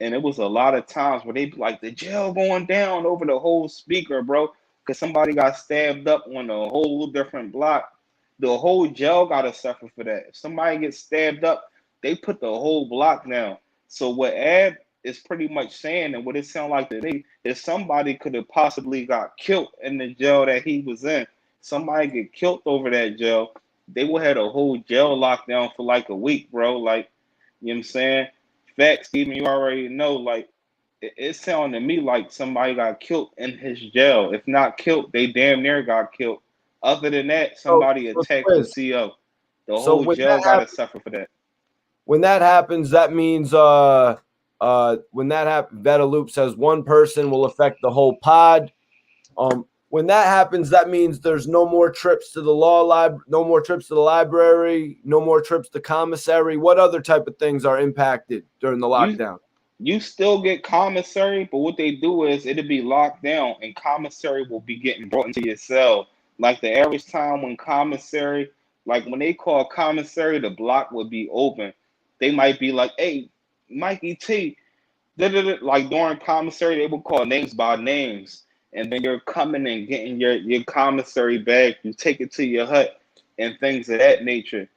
And it was a lot of times where they'd be like, the jail going down over the whole speaker, bro, because somebody got stabbed up on a whole different block. The whole jail got to suffer for that. If somebody gets stabbed up, they put the whole block down. So what Ab is pretty much saying, and what it sounds like to me, is somebody could have possibly got killed in the jail that he was in. Somebody get killed over that jail. They would have a whole jail lockdown for like a week, bro. Like, you know what I'm saying? Facts, even you already know, like, it sounded to me like somebody got killed in his jail. If not killed, they damn near got killed. Other than that, somebody So attacked the Twiz, CO. The so whole jail got to suffer for that. when that happens, that means when that happens, Vetaloop says one person will affect the whole pod. When that happens, that means there's no more trips to the law lab, no more trips to the library, no more trips to commissary. What other type of things are impacted during the You lockdown? You still get commissary, but what they do is it'll be locked down, and commissary will be getting brought into your cell. Like the average time when commissary, like when they call commissary, the block would be open. They might be like, "Hey, Mikey T," like during commissary, they will call names by names, and then you're coming and getting your commissary bag. You take it to your hut and things of that nature.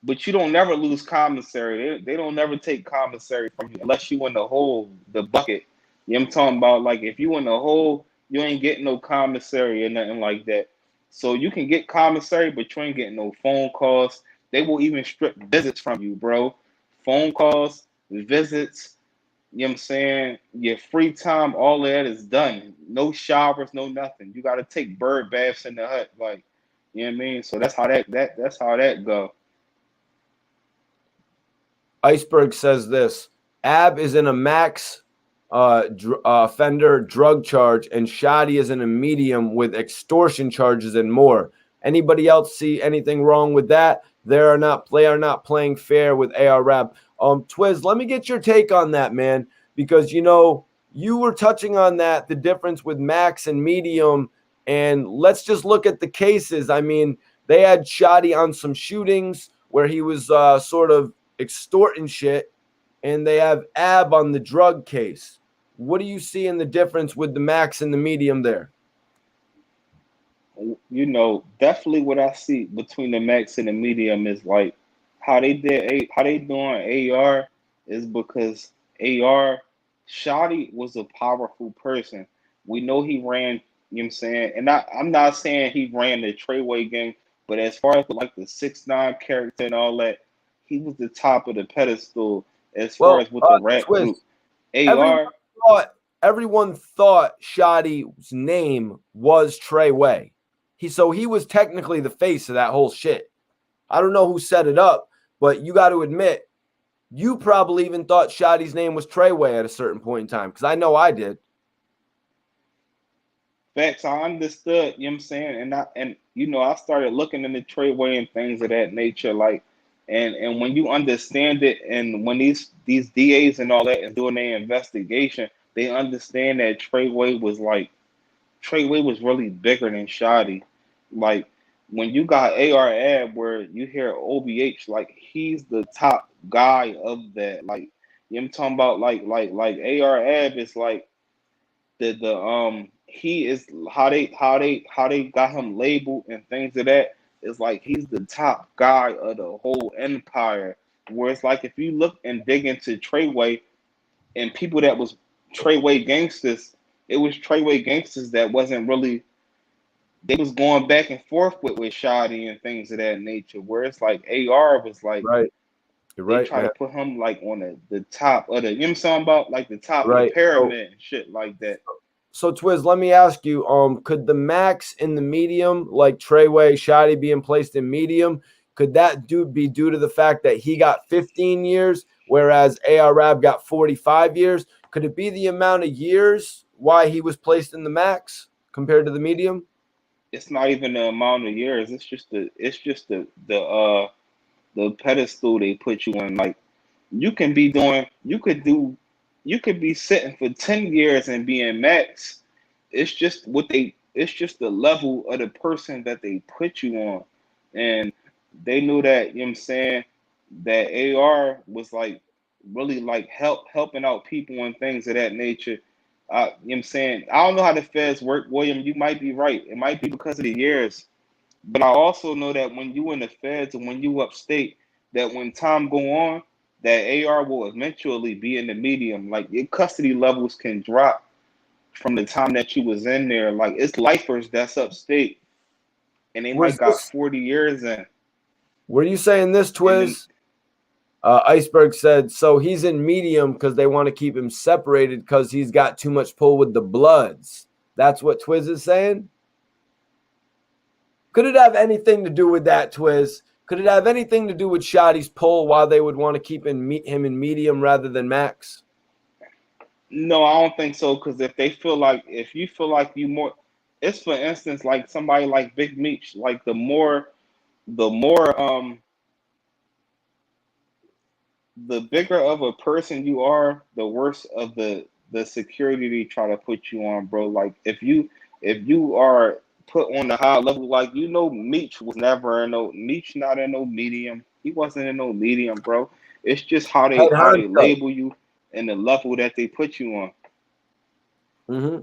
But you don't never lose commissary. They don't never take commissary from you unless you in the hole, the bucket. You know what I'm talking about? Like if you in the hole, you ain't getting no commissary or nothing like that. So you can get commissary, but you ain't getting no phone calls. They will even strip visits from you, bro. Phone calls, visits, you know what I'm saying? Your free time, all of that is done. No showers, no nothing. You gotta take bird baths in the hut, like you know what I mean? So that's how that go. Iceberg says this: Ab is in a max offender drug charge, and Shottie is in a medium with extortion charges and more. Anybody else see anything wrong with that? They are not playing fair with AR Rap. Twiz, let me get your take on that, man, because you were touching on that, the difference with max and medium, and let's just look at the cases. I mean, they had Shottie on some shootings where he was sort of extorting shit, and they have Ab on the drug case. What do you see in the difference with the max and the medium there? Definitely what I see between the max and the medium is like how they doing AR is because AR Shotty was a powerful person. We know he ran, you know what I'm saying? And I'm not saying he ran the Treyway gang, but as far as like the 6ix9ine character and all that, he was the top of the pedestal as far Well, as with the rap Twiz, group. AR, everyone thought Shottie's name was Treyway. He was technically the face of that whole shit. I don't know who set it up, but you got to admit, you probably even thought Shottie's name was Treyway at a certain point in time, because I know I did. facts, I understood, you know what I'm saying? I started looking into Treyway and things of that nature, like and when you understand it and when these DAs and all that is doing their investigation, they understand that Treyway was really bigger than Shotty. Like when you got AR Ab where you hear OBH, like he's the top guy of that. Like you know what I'm talking about, like AR Ab is like the he is how they got him labeled and things of that. It's like he's the top guy of the whole empire. Whereas like if you look and dig into Treyway and people that was Treyway gangsters, it was Treyway gangsters that wasn't really, they was going back and forth with Shotty and things of that nature. Where it's like AR was like Right. You're they right, try man. to put him like on the top of the, you know what I'm talking about? Like the top of the Right. pyramid and shit like that. So Twiz, let me ask you, could the max in the medium, like Treyway, Shottie being placed in medium, could that be due to the fact that he got 15 years, whereas AR Rab got 45 years? Could it be the amount of years why he was placed in the max compared to the medium? It's not even the amount of years. It's just the pedestal they put you in. Like you can be doing, you could be sitting for 10 years and being max. It's just the level of the person that they put you on, and they knew that. You know what I'm saying? That AR was like really like helping out people and things of that nature. You know what I'm saying? I don't know how the feds work, William. You might be right. It might be because of the years. But I also know that when you in the feds and when you upstate, that when time go on, that AR will eventually be in the medium. Like your custody levels can drop from the time that you was in there. Like it's lifers that's upstate, and they might Was got this? 40 years in. Were you saying this, And then Twiz? Iceberg said, so he's in medium because they want to keep him separated because he's got too much pull with the Bloods. That's what Twiz is saying? Could it have anything to do with that, Twiz? Could it have anything to do with Shottie's pull, why they would want to keep him in medium rather than max? no, I don't think so. Because if you feel like you more, it's for instance like somebody like Big Meech. Like the more the bigger of a person you are, the worse of the security they try to put you on, bro. Like if you are put on the high level, like Meech was never in no Meech, not in no medium. He wasn't in no medium, bro. It's just how they Head how they honcho. label you and the level that they put you on. Hmm.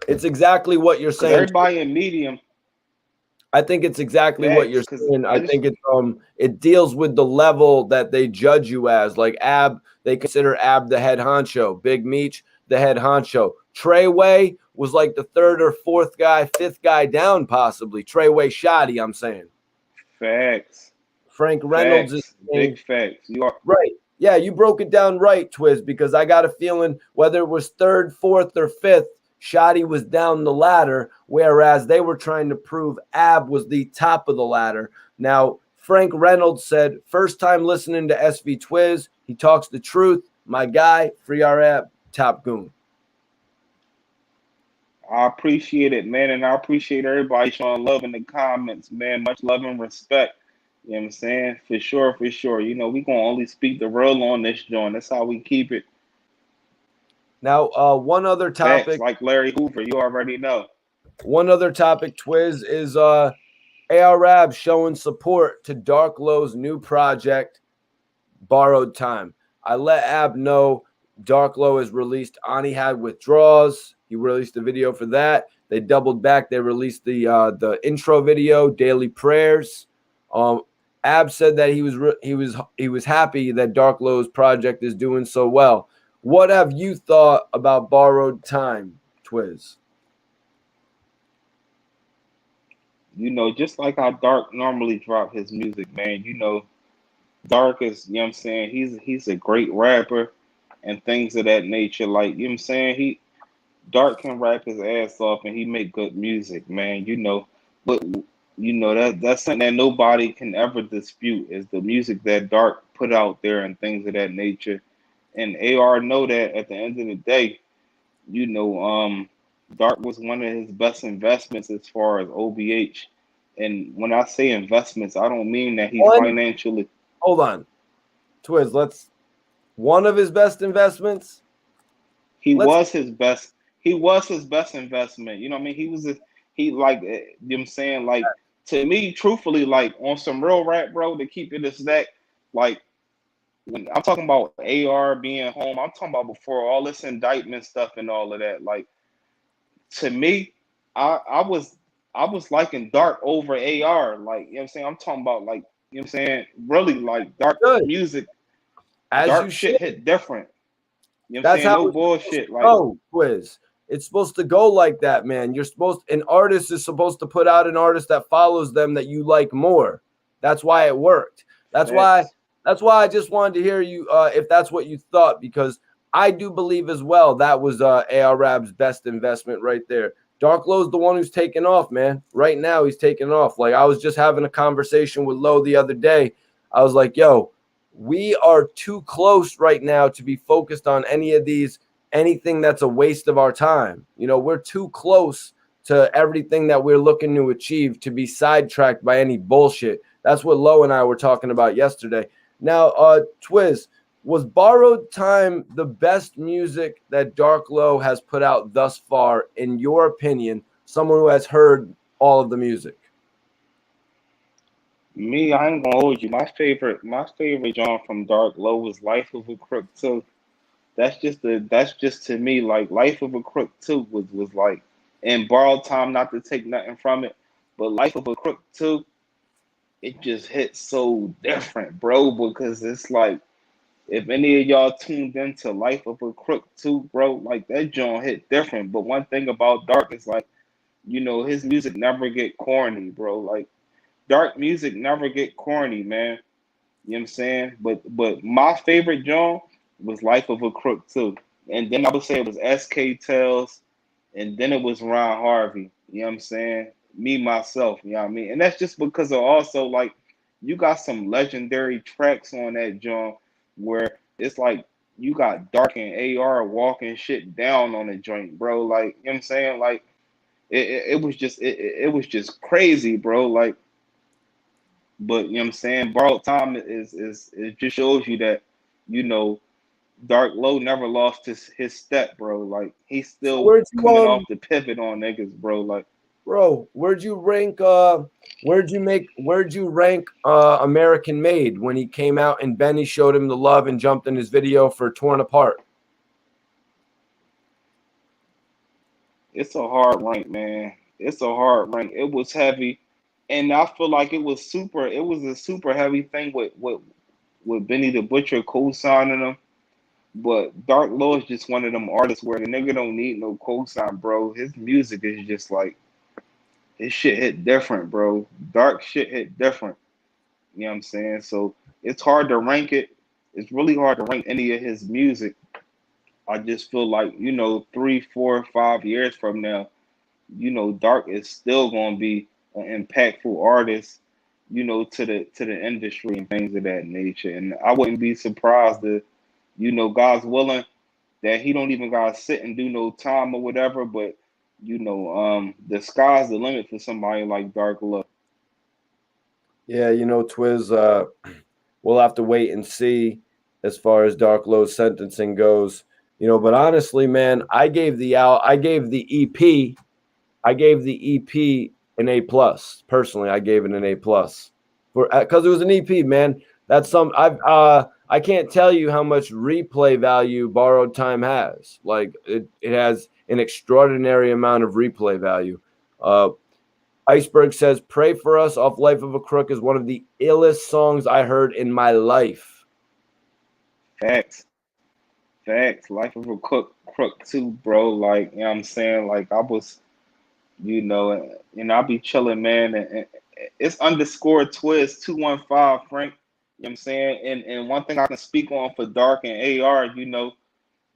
It's exactly what you're Cause saying. everybody in medium, I think it's exactly what you're facts. Cause saying. I I just think it deals with the level that they judge you as. Like Ab, they consider Ab the head honcho. Big Meech the head honcho. Treyway was like the third or fourth guy, fifth guy down, possibly. Treyway Shottie, I'm saying. facts, Frank Reynolds is facts, big saying, facts. You are right. Yeah, you broke it down right, Twiz, because I got a feeling whether it was third, fourth, or fifth, Shotty was down the ladder, whereas they were trying to prove Ab was the top of the ladder. Now, Frank Reynolds said, first time listening to SV Twiz, he talks the truth. My guy, free our Ab, top goon. I appreciate it, man, and I appreciate everybody showing love in the comments, man. Much love and respect. You know what I'm saying? For sure, for sure. We gonna only speak the real on this joint. That's how we keep it. Now, one other Facts, topic, like Larry Hoover. You already know. Twiz, is ARAB showing support to Dark Low's new project, Borrowed Time. I let Ab know Dark Low is released. Ani had withdrawals. He released a video for that. They doubled back. They released the intro video, Daily Prayers. Um, Ab said that he was happy that Dark Low's project is doing so well. What have you thought about Borrowed Time, Twiz? Just like how Dark normally drop his music, man. Dark is, what I'm saying, he's a great rapper and things of that nature. Like, what I'm saying, he Dark can rap his ass off and he make good music, man. But that's something that nobody can ever dispute is the music that Dark put out there and things of that nature. And AR know that at the end of the day, you know, um, Dark was one of his best investments as far as OBH. And when I say investments, I don't mean that he One, financially. hold on, Twiz. One of his best investments. He Let's was his best. He was his best investment. You know what I mean? He like you know what I'm saying, like, to me, truthfully, like, on some real rap, bro. To keep it a stack, like, when I'm talking about AR being home, I'm talking about before all this indictment stuff and all of that. Like, to me, I was liking Dark over AR. Like, you know what I'm saying? I'm talking about, like, you know what I'm saying, really, like, Dark good, music, as you Dark should. shit hit different. You know what I'm That's saying? how No it's supposed bullshit. to Like, go, Quiz. It's supposed to go like that, man. An artist is supposed to put out an artist that follows them that you like more. That's why it worked. That's why facts. that's why I just wanted to hear you if that's what you thought, because I do believe as well that was AR Rab's best investment right there. Dark Low's the one who's taking off, man. Right now he's taking off. Like, I was just having a conversation with Low the other day. I was like, yo, we are too close right now to be focused on anything that's a waste of our time. We're too close to everything that we're looking to achieve to be sidetracked by any bullshit. That's what Low and I were talking about yesterday. Now, Twiz, was Borrowed Time the best music that Dark Low has put out thus far, in your opinion, someone who has heard all of the music? Me, I ain't gonna hold you. My favorite John from Dark Low was Life of a Crook too. That's just to me, like, Life of a Crook too was like, and Borrowed Time, not to take nothing from it, but Life of a Crook too, it just hits so different, bro, because it's like, if any of y'all tuned into Life of a Crook too, bro, like, that John hit different. But one thing about Dark is, like, his music never get corny, bro. Like, Dark music never get corny, man. You know what I'm saying? But my favorite John was Life of a Crook too. And then I would say it was SK Tells, and then it was Ron Harvey. You know what I'm saying? Me myself, you know what I mean? And that's just because of, also, like, you got some legendary tracks on that John where it's like you got Dark and AR walking shit down on the joint, bro. Like, you know what I'm saying? Like, it was just crazy, bro. Like, but you know what I'm saying, Borrowed Time is it just shows you that, you know, Dark Low never lost his step, bro. Like he's So still coming off the pivot on niggas, bro. Like, bro, where'd you rank American Made when he came out and Benny showed him the love and jumped in his video for Torn Apart? it's a hard rank, man. It's a hard rank. It was heavy, and I feel like it was super. It was a super heavy thing with Benny the Butcher co-signing him. But Dark Low is just one of them artists where the nigga don't need no co-sign, bro. His music is just like his shit hit different, bro. Dark shit hit different. You know what I'm saying? So it's hard to rank it. It's really hard to rank any of his music. I just feel like, 3, 4, 5 years from now, Dark is still gonna be an impactful artist, to the industry and things of that nature. And I wouldn't be surprised if, God's willing, that he don't even gotta sit and do no time or whatever, but the sky's the limit for somebody like Dark Love. Yeah, Twiz, we'll have to wait and see as far as Dark Low's sentencing goes. But honestly, man, I gave the EP, an A plus. Personally, I gave it an A plus for because it was an EP, man. That's I can't tell you how much replay value Borrowed Time has. Like it has an extraordinary amount of replay value. Iceberg says, "Pray for Us" off Life of a Crook is one of the illest songs I heard in my life. Facts. Facts. Life of a crook too, bro. Like, what I'm saying? Like I was, I'll be chilling, man. And it's underscore twist 215, Frank. You know what I'm saying? And one thing I can speak on for Dark and AR, it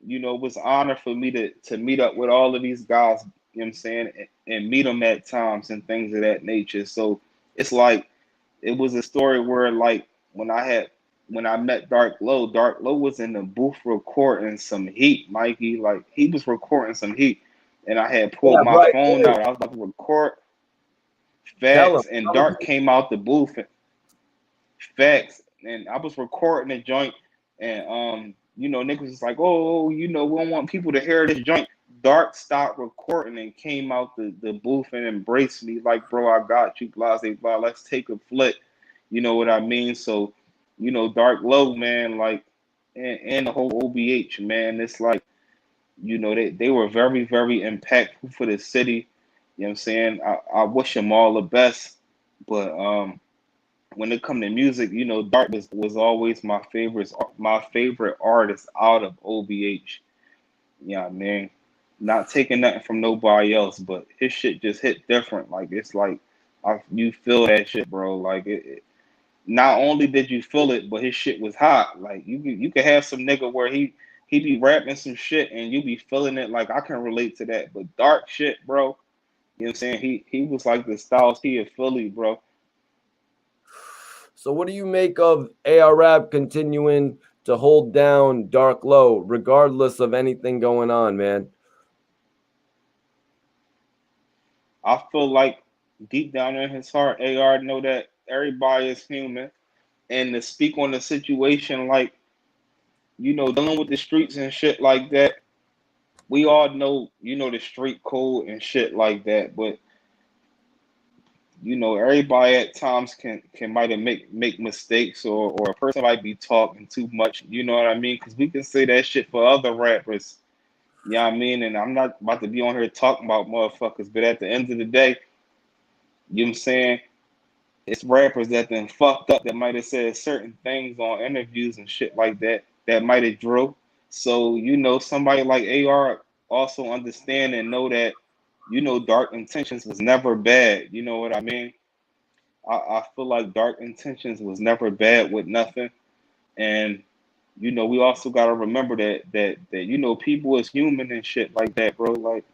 was an honor for me to meet up with all of these guys, you know what I'm saying, and meet them at times and things of that nature. So it's like it was a story where like when I met Dark Low was in the booth recording some heat, Mikey. Like he was recording some heat. And I had Yeah, pulled my right. phone out. I was about to record Tell him. facts, and Dark came out the booth and facts. And I was recording the joint, and niggas was like, oh, we don't want people to hear this joint. Dark stopped recording and came out the booth and embraced me like, bro, I got you, blase, blah. Let's take a flick. You know what I mean? So, Dark Low, man, like, and the whole OBH, man, it's like, they were very, very impactful for the city. You know what I'm saying? I wish them all the best. But when it come to music, Dark was always my favorite artist out of OBH. Yeah, man. Not taking nothing from nobody else, but his shit just hit different. Like it's like you feel that shit, bro. Like not only did you feel it, but his shit was hot. Like you could have some nigga where he be rapping some shit and you be feeling it. Like I can relate to that. But Dark shit, bro. You know what I'm saying? He was like the Styles P of Philly, bro. So what do you make of AR Rap continuing to hold down Dark Low regardless of anything going on, man? I feel like deep down in his heart, AR know that everybody is human. And to speak on the situation like, dealing with the streets and shit like that, we all know, the street code and shit like that. But everybody at times can might have make mistakes, or a person might be talking too much. You know what I mean? Because we can say that shit for other rappers. You know what I mean? And I'm not about to be on here talking about motherfuckers, but at the end of the day, you know what I'm saying? It's rappers that then fucked up that might have said certain things on interviews and shit like that that might have drew. So, somebody like AR also understand and know that, dark intentions was never bad. You know what I mean? I feel like dark intentions was never bad with nothing. And, we also gotta remember that people is human and shit like that, bro. Like,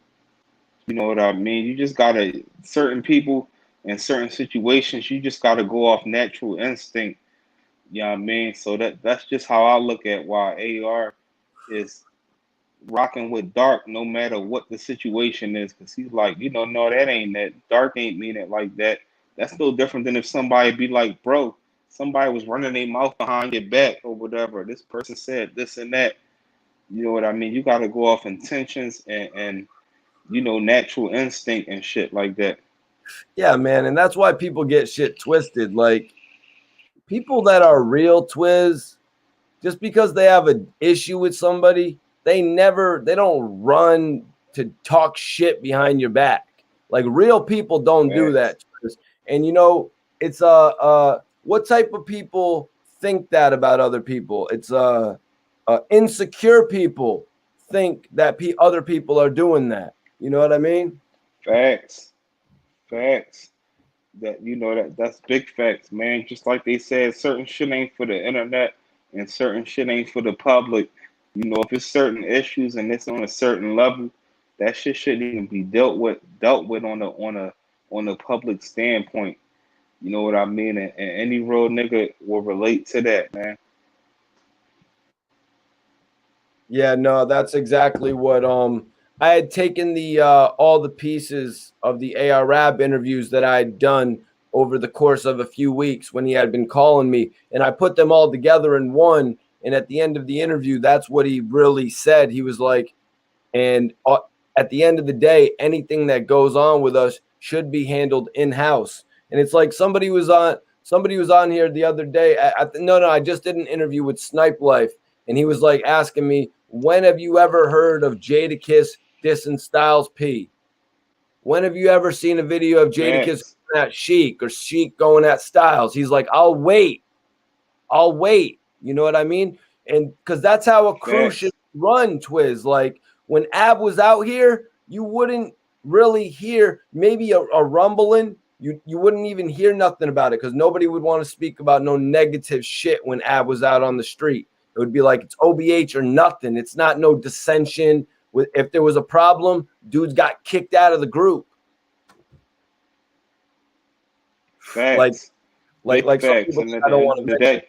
you know what I mean? You just gotta certain people in certain situations, you just gotta go off natural instinct. You know what I mean? So that's just how I look at why AR is rocking with Dark no matter what the situation is. Cause he's like, no, that ain't that. Dark ain't mean it like that. That's no different than if somebody be like, bro, somebody was running their mouth behind your back or whatever. This person said this and that. You know what I mean? You got to go off intentions and natural instinct and shit like that. Yeah, man, and that's why people get shit twisted. Like people that are real Twiz, just because they have an issue with somebody, they don't run to talk shit behind your back. Like real people don't do Facts. that. And it's what type of people think that about other people? It's insecure people think that other people are doing that. You know what I mean? Facts. Facts. That's big facts, man. Just like they said, certain shit ain't for the internet and certain shit ain't for the public. If it's certain issues and it's on a certain level, that shit shouldn't even be dealt with on a public standpoint. You know what I mean? And any real nigga will relate to that, man. Yeah, no, that's exactly what I had taken the all the pieces of the Arab interviews that I had done over the course of a few weeks when he had been calling me, and I put them all together in one. And at the end of the interview, that's what he really said. He was like, and at the end of the day, anything that goes on with us should be handled in house. And it's like somebody was on here the other day. No, I just did an interview with Snipe Life, and he was like asking me, when have you ever heard of Jadakiss dissing Styles P? When have you ever seen a video of Jadakiss Facts. going at Sheik or Sheik going at Styles? He's like, I'll wait. You know what I mean? And because that's how a crew should Facts. run, Twiz. Like when Ab was out here, you wouldn't really hear maybe a rumbling. You wouldn't even hear nothing about it because nobody would want to speak about no negative shit when Ab was out on the street. It would be like it's OBH or nothing. It's not no dissension. If there was a problem, dudes got kicked out of the group. Like Facts. like Big like some facts. people And at I the don't end want of to the mention. day,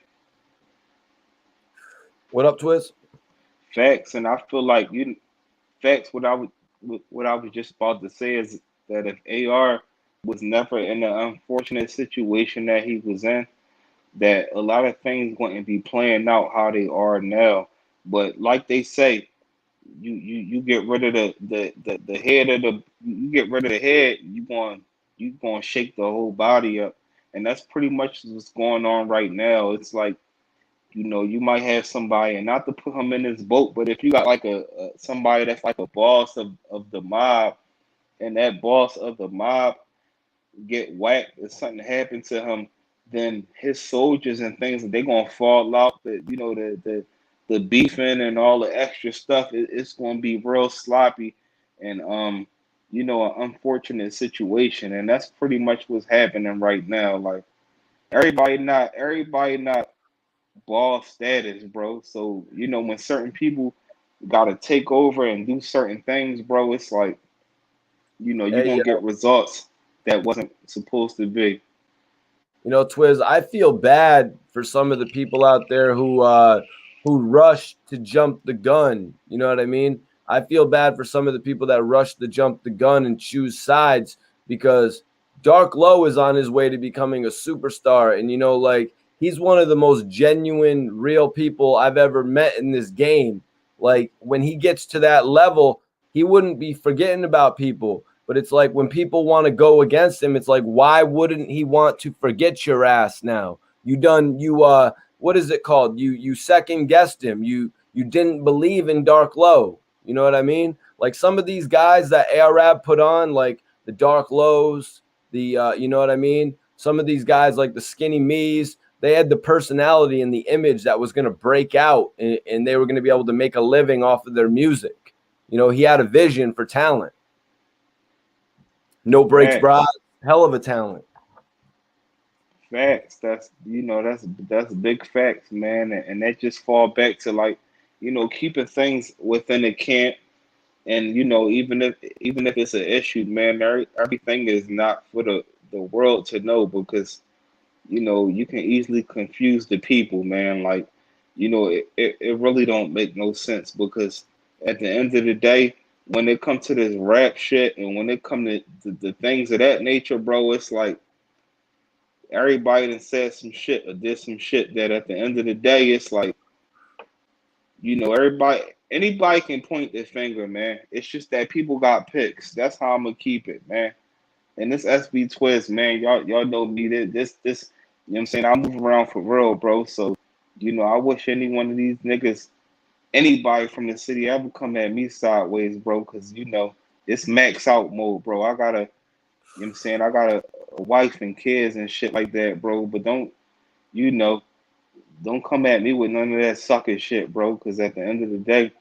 What up, Twiz? facts. And I feel like facts. What I was just about to say is that if AR was never in the unfortunate situation that he was in, that a lot of things going to be playing out how they are now. But like they say, you get rid of the head of the you get rid of the head, you going to shake the whole body up, and that's pretty much what's going on right now. It's like you might have somebody, and not to put him in this boat, but if you got like a somebody that's like a boss of the mob, and that boss of the mob get whacked if something happened to him, then his soldiers and things they're gonna fall out. The beefing and all the extra stuff, it's gonna be real sloppy, and an unfortunate situation, and that's pretty much what's happening right now. Like everybody not boss status, bro. So when certain people gotta take over and do certain things, bro, it's like you're Hey, gonna get results that wasn't supposed to be. Twiz, I feel bad for some of the people out there who rush to jump the gun. You know what I mean? I feel bad for some of the people that rush to jump the gun and choose sides because Dark Low is on his way to becoming a superstar. And like he's one of the most genuine, real people I've ever met in this game. Like when he gets to that level, he wouldn't be forgetting about people. But it's like when people want to go against him, it's like, why wouldn't he want to forget your ass now? What is it called? You second guessed him. You didn't believe in Dark Low. You know what I mean? Like some of these guys that Arab put on, like the Dark Lows, you know what I mean? Some of these guys like the Skinny Me's, they had the personality and the image that was going to break out and they were going to be able to make a living off of their music. He had a vision for talent. No breaks, bro. Facts, Hell of a talent. facts. That's big facts, man, and that just fall back to like, keeping things within the camp, and even if it's an issue, man, everything is not for the world to know because you can easily confuse the people, man. Like, it really don't make no sense because at the end of the day, when it comes to this rap shit and when it come to the things of that nature, bro, it's like everybody done said some shit or did some shit that at the end of the day, it's like, anybody can point their finger, man. It's just that people got picks. That's how I'm gonna keep it, man. And this SB Twist, man, y'all know me. This, you know what I'm saying? I move around for real, bro. So, I wish any one of these niggas, anybody from the city ever come at me sideways, bro, because it's max out mode, bro. What I'm saying? I got a wife and kids and shit like that, bro. But you know, don't come at me with none of that sucker shit, bro. Because at the end of the day,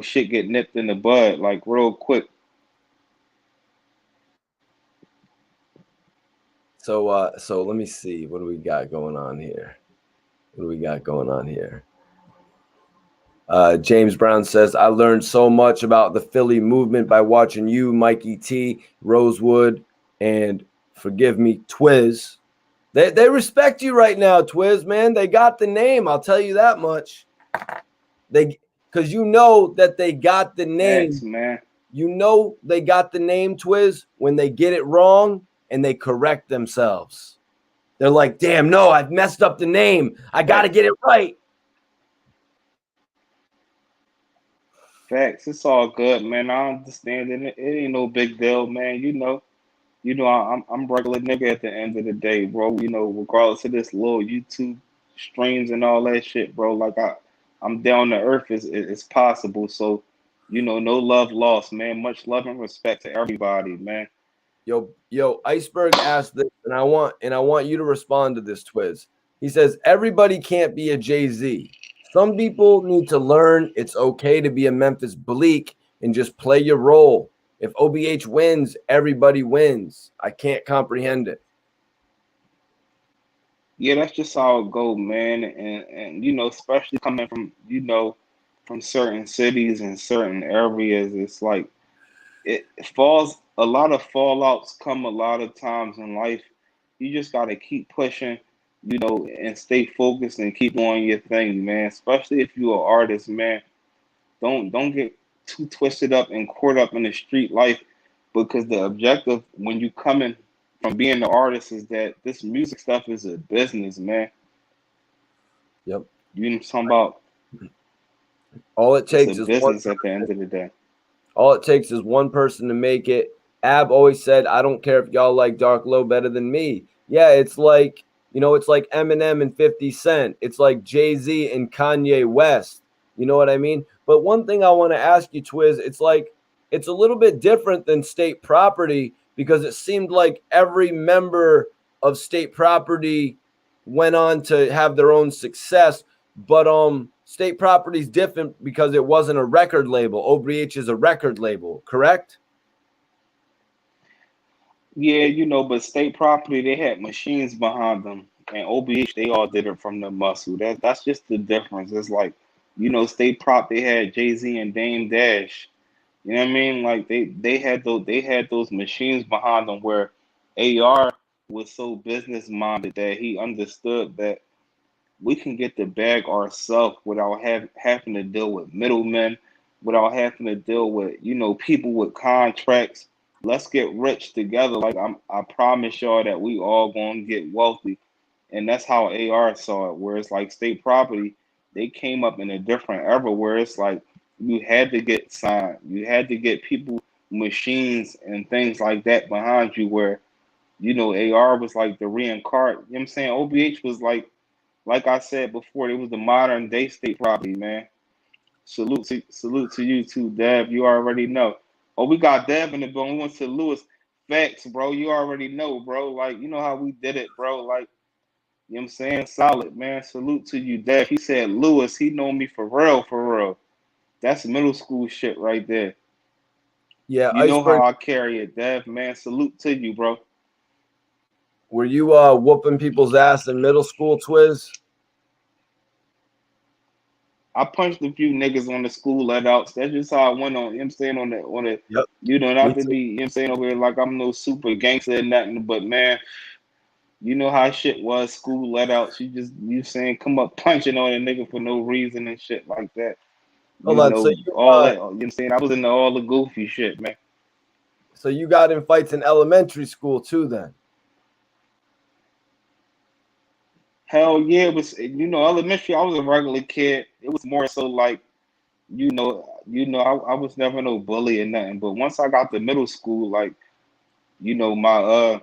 shit get nipped in the bud like real quick. So let me see. What do we got going on here? James Brown says, I learned so much about the Philly movement by watching you, Mikey T, Rosewood, and forgive me, Twiz. They respect you right now, Twiz, man. They got the name. I'll tell you that much. Because that they got the name. Thanks, man. They got the name, Twiz, when they get it wrong and they correct themselves. They're like, damn, no, I've messed up the name. I got to get it right. Facts. It's all good, man. I understand it. It ain't no big deal, man. I'm regular nigga at the end of the day, bro. Regardless of this little YouTube streams and all that shit, bro. Like I'm down to earth as possible. So, no love lost, man. Much love and respect to everybody, man. Yo, Iceberg asked this, and I want you to respond to this, Twiz. He says, everybody can't be a Jay-Z. Some people need to learn it's okay to be a Memphis Bleak and just play your role. If OBH wins, everybody wins. I can't comprehend it. Yeah, that's just how it go, man. And especially coming from certain cities and certain areas, it's like it falls. A lot of fallouts come a lot of times in life. You just gotta keep pushing, and stay focused and keep on your thing, man. Especially if you're an artist, man. Don't get too twisted up and caught up in the street life, because the objective when you coming from being the artist is that this music stuff is a business, man. Yep. You know what I'm talking about? All it takes it's a is business at the end of the day. All it takes is one person to make it. Ab always said, I don't care if y'all like Dark Low better than me. Yeah, it's like, it's like Eminem and 50 Cent. It's like Jay-Z and Kanye West. You know what I mean? But one thing I want to ask you, Twiz, it's a little bit different than State Property, because it seemed like every member of State Property went on to have their own success. But State Property is different because it wasn't a record label. OBH is a record label, correct? Yeah, but State Property, they had machines behind them, and OBH, they all did it from the muscle. That's just the difference. It's like, State Prop, they had Jay-Z and Dame Dash. You know what I mean? Like they had those machines behind them, where AR was so business minded that he understood that we can get the bag ourselves without having to deal with middlemen, without having to deal with people with contracts. Let's get rich together. Like I promise y'all that we all gonna get wealthy, and that's how AR saw it. Where it's like State Property, they came up in a different era where it's like you had to get signed, you had to get people, machines, and things like that behind you. Where AR was like the reincarnate. You know what I'm saying? OBH was like I said before, it was the modern day State Property, man. Salute to you too, Dev. You already know. Oh, we got Dev in the building. We went to Lewis. Facts, bro. You already know, bro. Like, you know how we did it, bro. Like, you know what I'm saying? Solid, man. Salute to you, Dev. He said Lewis, he know me for real, for real. That's middle school shit right there. Yeah, You know Iceberg, how I carry it, Dev, man. Salute to you, bro. were you whooping people's ass in middle school, Twiz? I punched a few niggas on the school let outs. That's just how I went on, you know what I'm saying, on the Yep. not Me to too. be, you know what I'm saying, over here like I'm no super gangster or nothing, but man, you know how shit was, school let outs. You saying come up punching on a nigga for no reason and shit like that. Hold on. So All that, you know what I'm saying? I was into all the goofy shit, man. you got in fights in elementary school too then? Hell yeah, it was, elementary. I was a regular kid. It was more so like, I was never no bully or nothing. But once I got to middle school, like, my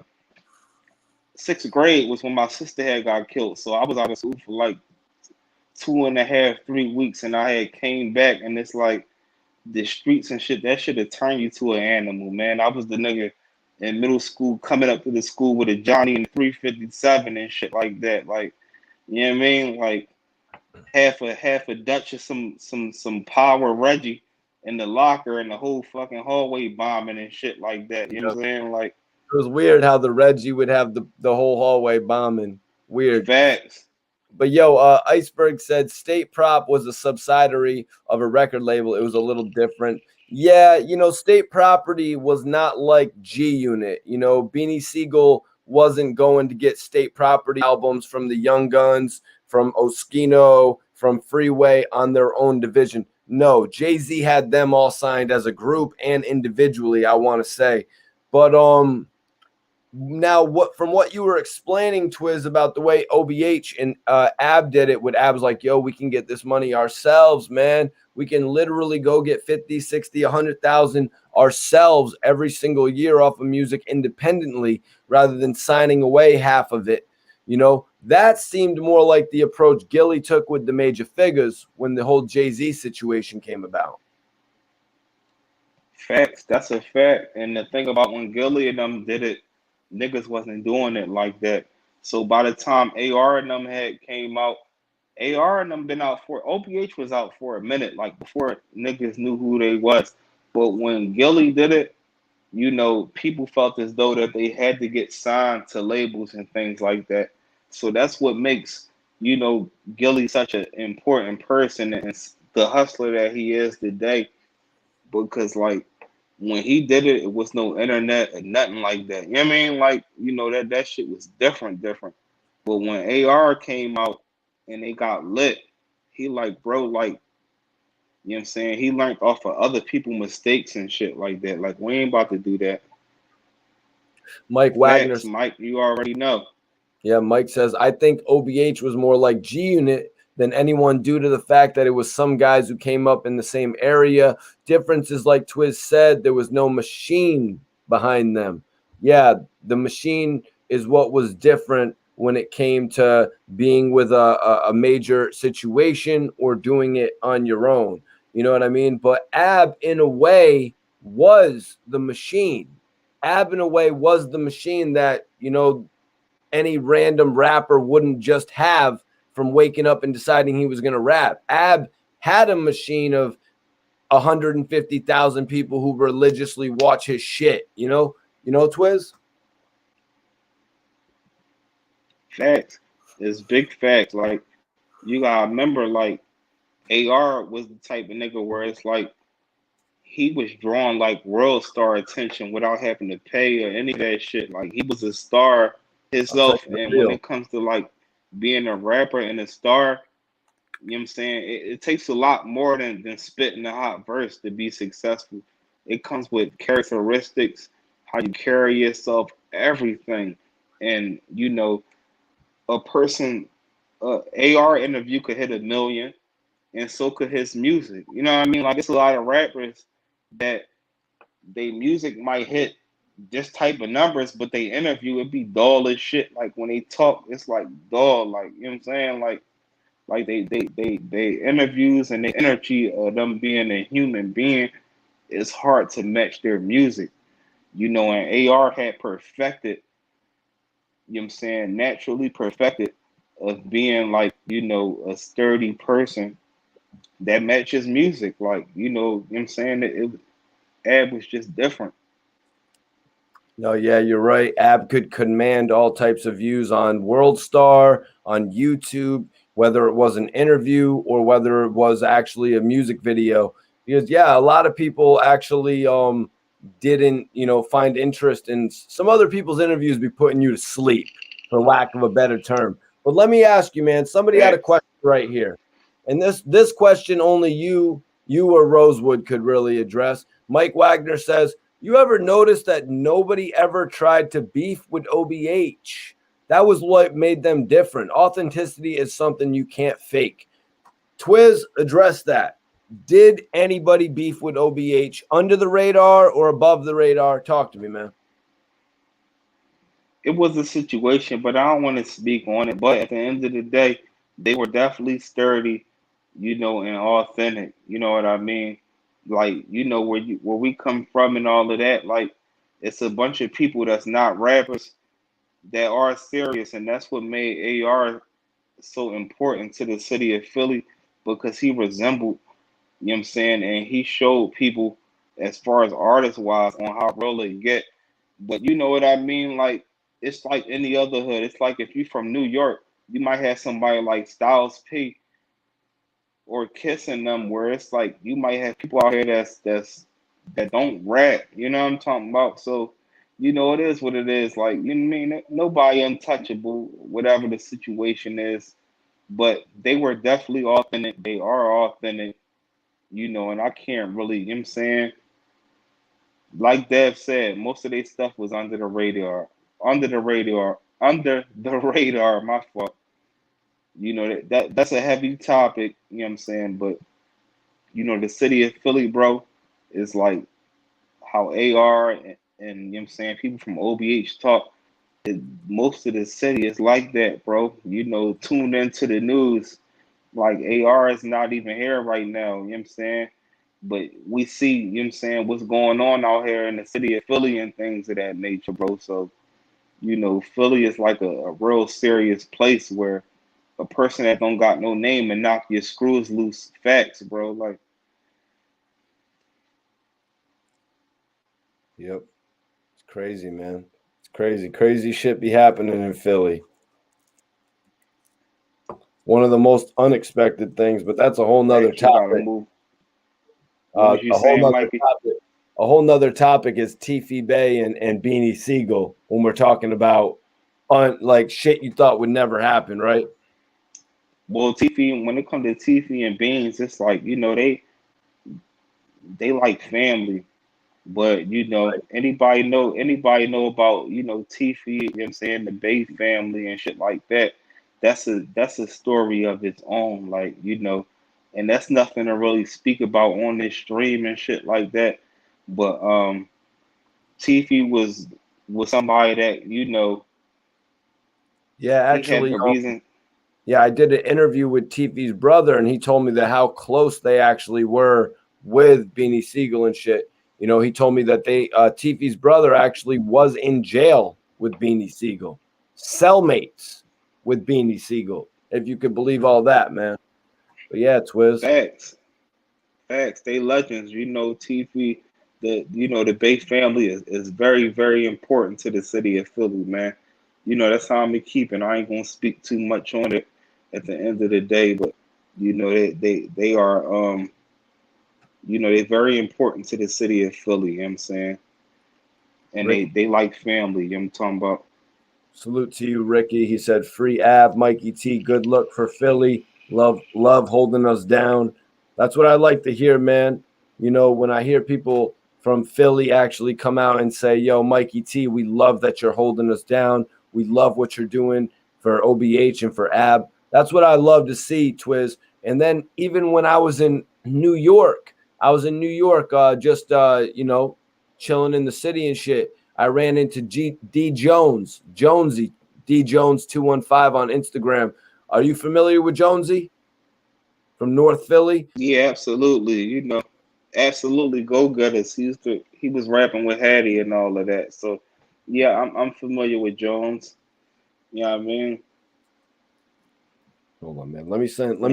sixth grade was when my sister had got killed. So I was out of school for like 2.5, 3 weeks, and I had came back, and it's like the streets and shit. That should have turned you to an animal, man. I was the nigga in middle school coming up to the school with a Johnny and 357 and shit like that. Like, you know what I mean? Like half a Dutch of some Power Reggie in the locker and the whole fucking hallway bombing and shit like that. You know what I'm saying? Like, It was weird how the Reggie would have the whole hallway bombing. Weird. facts. But yo, Iceberg said State Prop was a subsidiary of a record label. It was a little different. Yeah, State Property was not like G Unit. Beanie Siegel wasn't going to get State Property albums from the Young Guns, from Oskino, from Freeway on their own division. No, Jay-Z had them all signed as a group and individually, I want to say. But now, from what you were explaining, Twiz, about the way OBH and Ab did it, with Ab's like, yo, we can get this money ourselves, man. We can literally go get 50, 60, 100,000 ourselves every single year off of music independently rather than signing away half of it. That seemed more like the approach Gilly took with the major figures when the whole Jay-Z situation came about. Facts. That's a fact. And the thing about when Gilly and them did it, niggas wasn't doing it like that. So by the time AR and them had came out, AR and them been out for OPH was out for a minute, like before niggas knew who they was. But when Gilly did it, people felt as though that they had to get signed to labels and things like that. So that's what makes, Gilly such an important person and the hustler that he is today. Because like when he did it, it was no internet and nothing like that. You know what I mean? Like, that shit was different. But when AR came out and they got lit, he like, bro, like, you know what I'm saying? He learned off of other people's mistakes and shit like that. Like, we ain't about to do that. Mike Wagner. Facts, Mike, you already know. Yeah, Mike says, I think OBH was more like G Unit than anyone due to the fact that it was some guys who came up in the same area. Differences, like Twiz said, there was no machine behind them. Yeah, the machine is what was different when it came to being with a major situation or doing it on your own. You know what I mean? But Ab, in a way, was the machine. Ab, in a way, was the machine that, any random rapper wouldn't just have from waking up and deciding he was going to rap. Ab had a machine of 150,000 people who religiously watch his shit. Twiz? Facts. It's big facts. Like, you gotta remember, like, AR was the type of nigga where it's like he was drawing like world star attention without having to pay or any of that shit. Like, he was a star himself. And when it comes to like being a rapper and a star, you know what I'm saying? It takes a lot more than spitting a hot verse to be successful. It comes with characteristics, how you carry yourself, everything. And a person, AR interview could hit 1 million, and so could his music. You know what I mean? Like, it's a lot of rappers that they music might hit this type of numbers, but they interview it be dull as shit. Like, when they talk, it's like dull. Like, you know what I'm saying? Like they interviews and the energy of them being a human being is hard to match their music. And AR had perfected, you know what I'm saying, naturally perfected of being like, a sturdy person that matches music. Like, you know what I'm saying? Ab was just different. No, yeah, you're right. Ab could command all types of views on World Star, on YouTube, whether it was an interview or whether it was actually a music video. Because yeah, a lot of people actually didn't, find interest in some other people's interviews be putting you to sleep, for lack of a better term. But let me ask you, man, somebody had a question right here. And this question only you or Rosewood could really address. Mike Wagner says, you ever notice that nobody ever tried to beef with OBH? That was what made them different. Authenticity is something you can't fake. Twiz, address that. Did anybody beef with OBH under the radar or above the radar? Talk to me, man. It was a situation, but I don't want to speak on it. But at the end of the day, they were definitely sturdy, and authentic. You know what I mean? Like, where we come from and all of that. Like, it's a bunch of people that's not rappers that are serious, and that's what made AR so important to the city of Philly because he resembled, what I'm saying, and he showed people as far as artist wise on how real it get. But you know what I mean? Like it's like any other hood. It's like if you from New York, you might have somebody like Styles P or Kissing them, where it's like you might have people out here that don't rap. You know what I'm talking about? So it is what it is. Like you know what I mean? Nobody untouchable, whatever the situation is. But they were definitely authentic. They are authentic, and I can't really, you know what I'm saying? Like Dev said, most of their stuff was under the radar. Under the radar, my fault. That's a heavy topic, you know what I'm saying? But the city of Philly, bro, is like how AR and you know what I'm saying, people from OBH talk. Most of the city is like that, bro. Tuned into the news. Like AR is not even here right now, you know what I'm saying? But we see, you know what I'm saying, what's going on out here in the city of Philly and things of that nature, bro. So, Philly is like a real serious place where a person that don't got no name and knock your screws loose. Facts, bro. Like, Yep. It's crazy, man. It's crazy. Crazy shit be happening in Philly. One of the most unexpected things, but that's a whole nother topic. What was you saying, Mikey? A whole nother topic is Tiffy Bay and Beanie Siegel when we're talking about like shit you thought would never happen, right? Well, Tiffy, when it comes to Tiffy and Beans, it's like, they like family. But anybody know about, Tiffy, you know what I'm saying, the Bay family and shit like that. That's a story of its own, like, and that's nothing to really speak about on this stream and shit like that. But Tiffy was somebody that, Yeah, he had actually, the reason. yeah, I did an interview with Tiffy's brother, and he told me that how close they actually were with Beanie Siegel and shit. He told me that Tiffy's brother actually was in jail with Beanie Siegel, cellmates with Beanie Siegel, if you could believe all that, man. But yeah, Twiz. Facts. They legends. TV, the Bay family is very, very important to the city of Philly, man. That's how I'm keeping. I ain't gonna speak too much on it at the end of the day, but they are they're very important to the city of Philly, you know what I'm saying? And they like family, you know what I'm talking about. Salute to you, Ricky. He said, "Free Ab, Mikey T. Good luck for Philly. Love holding us down." That's what I like to hear, man. When I hear people from Philly actually come out and say, "Yo, Mikey T, we love that you're holding us down. We love what you're doing for OBH and for Ab." That's what I love to see, Twiz. And then even when I was in New York, just chilling in the city and shit. I ran into D Jonesy, D Jones 215 on Instagram. Are you familiar with Jonesy from North Philly? Yeah, absolutely. Absolutely go getters. He was rapping with Hattie and all of that. So yeah, I'm familiar with Jones. You know what I mean? Hold on, man. Let me send Active.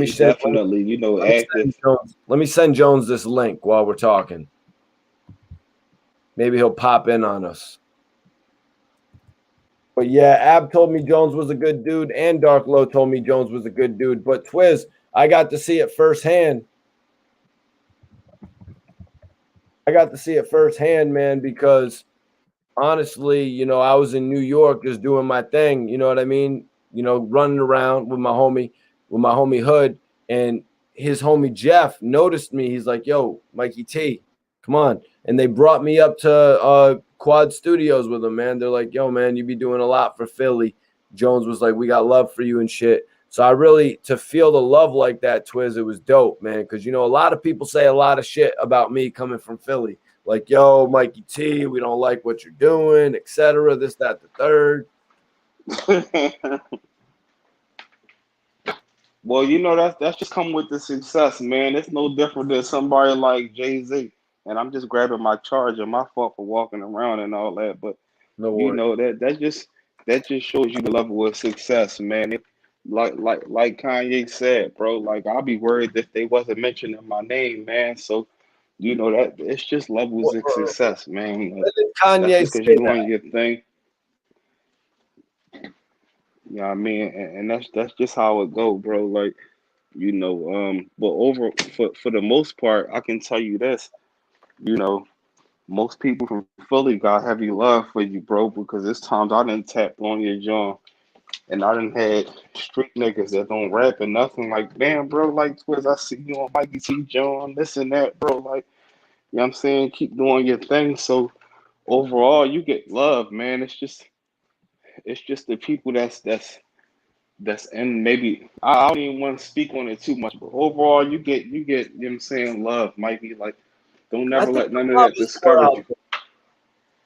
let me send Jones this link while we're talking. Maybe he'll pop in on us. But yeah, Ab told me Jones was a good dude, and Dark Low told me Jones was a good dude. But Twiz, I got to see it firsthand. Man, because honestly, I was in New York just doing my thing. You know what I mean? Running around with my homie Hood, and his homie Jeff noticed me. He's like, "Yo, Mikey T, come on!" And they brought me up to Quad Studios with them. Man, they're like, "Yo, man, you be doing a lot for Philly. Jones was like, we got love for you and shit. So I really, to feel the love like that, Twiz, it was dope, man. Because, you know, a lot of people say a lot of shit about me coming from Philly. Like, yo, Mikey T, we don't like what you're doing, etc. This, that, the third. Well, you know that's just come with the success, man. It's no different than somebody like Jay-Z. And I'm just grabbing my charger. My fault for walking around and all that, but No you worries. know that just shows you the level of success, man. Like Kanye said, bro. Like I'll be worried if they wasn't mentioning my name, man. So you know that it's just levels of success, man. When did That's Kanye just because say you that? doing your thing. You know what I mean? And that's just how it go, bro. Like but over for the most part, I can tell you this. You know, most people from Philly got heavy love for you, bro, because there's times I done tapped on your jaw and I done had street niggas that don't rap and nothing like, damn, bro, like Twiz, I see you on Mikey T. John, this and that, bro. Like, you know what I'm saying? Keep doing your thing. So overall, you get love, man. It's just the people that's and maybe I don't even want to speak on it too much, but overall you know what I'm saying, love, Mikey. Like don't I never think let the none of love that is more discourage out you.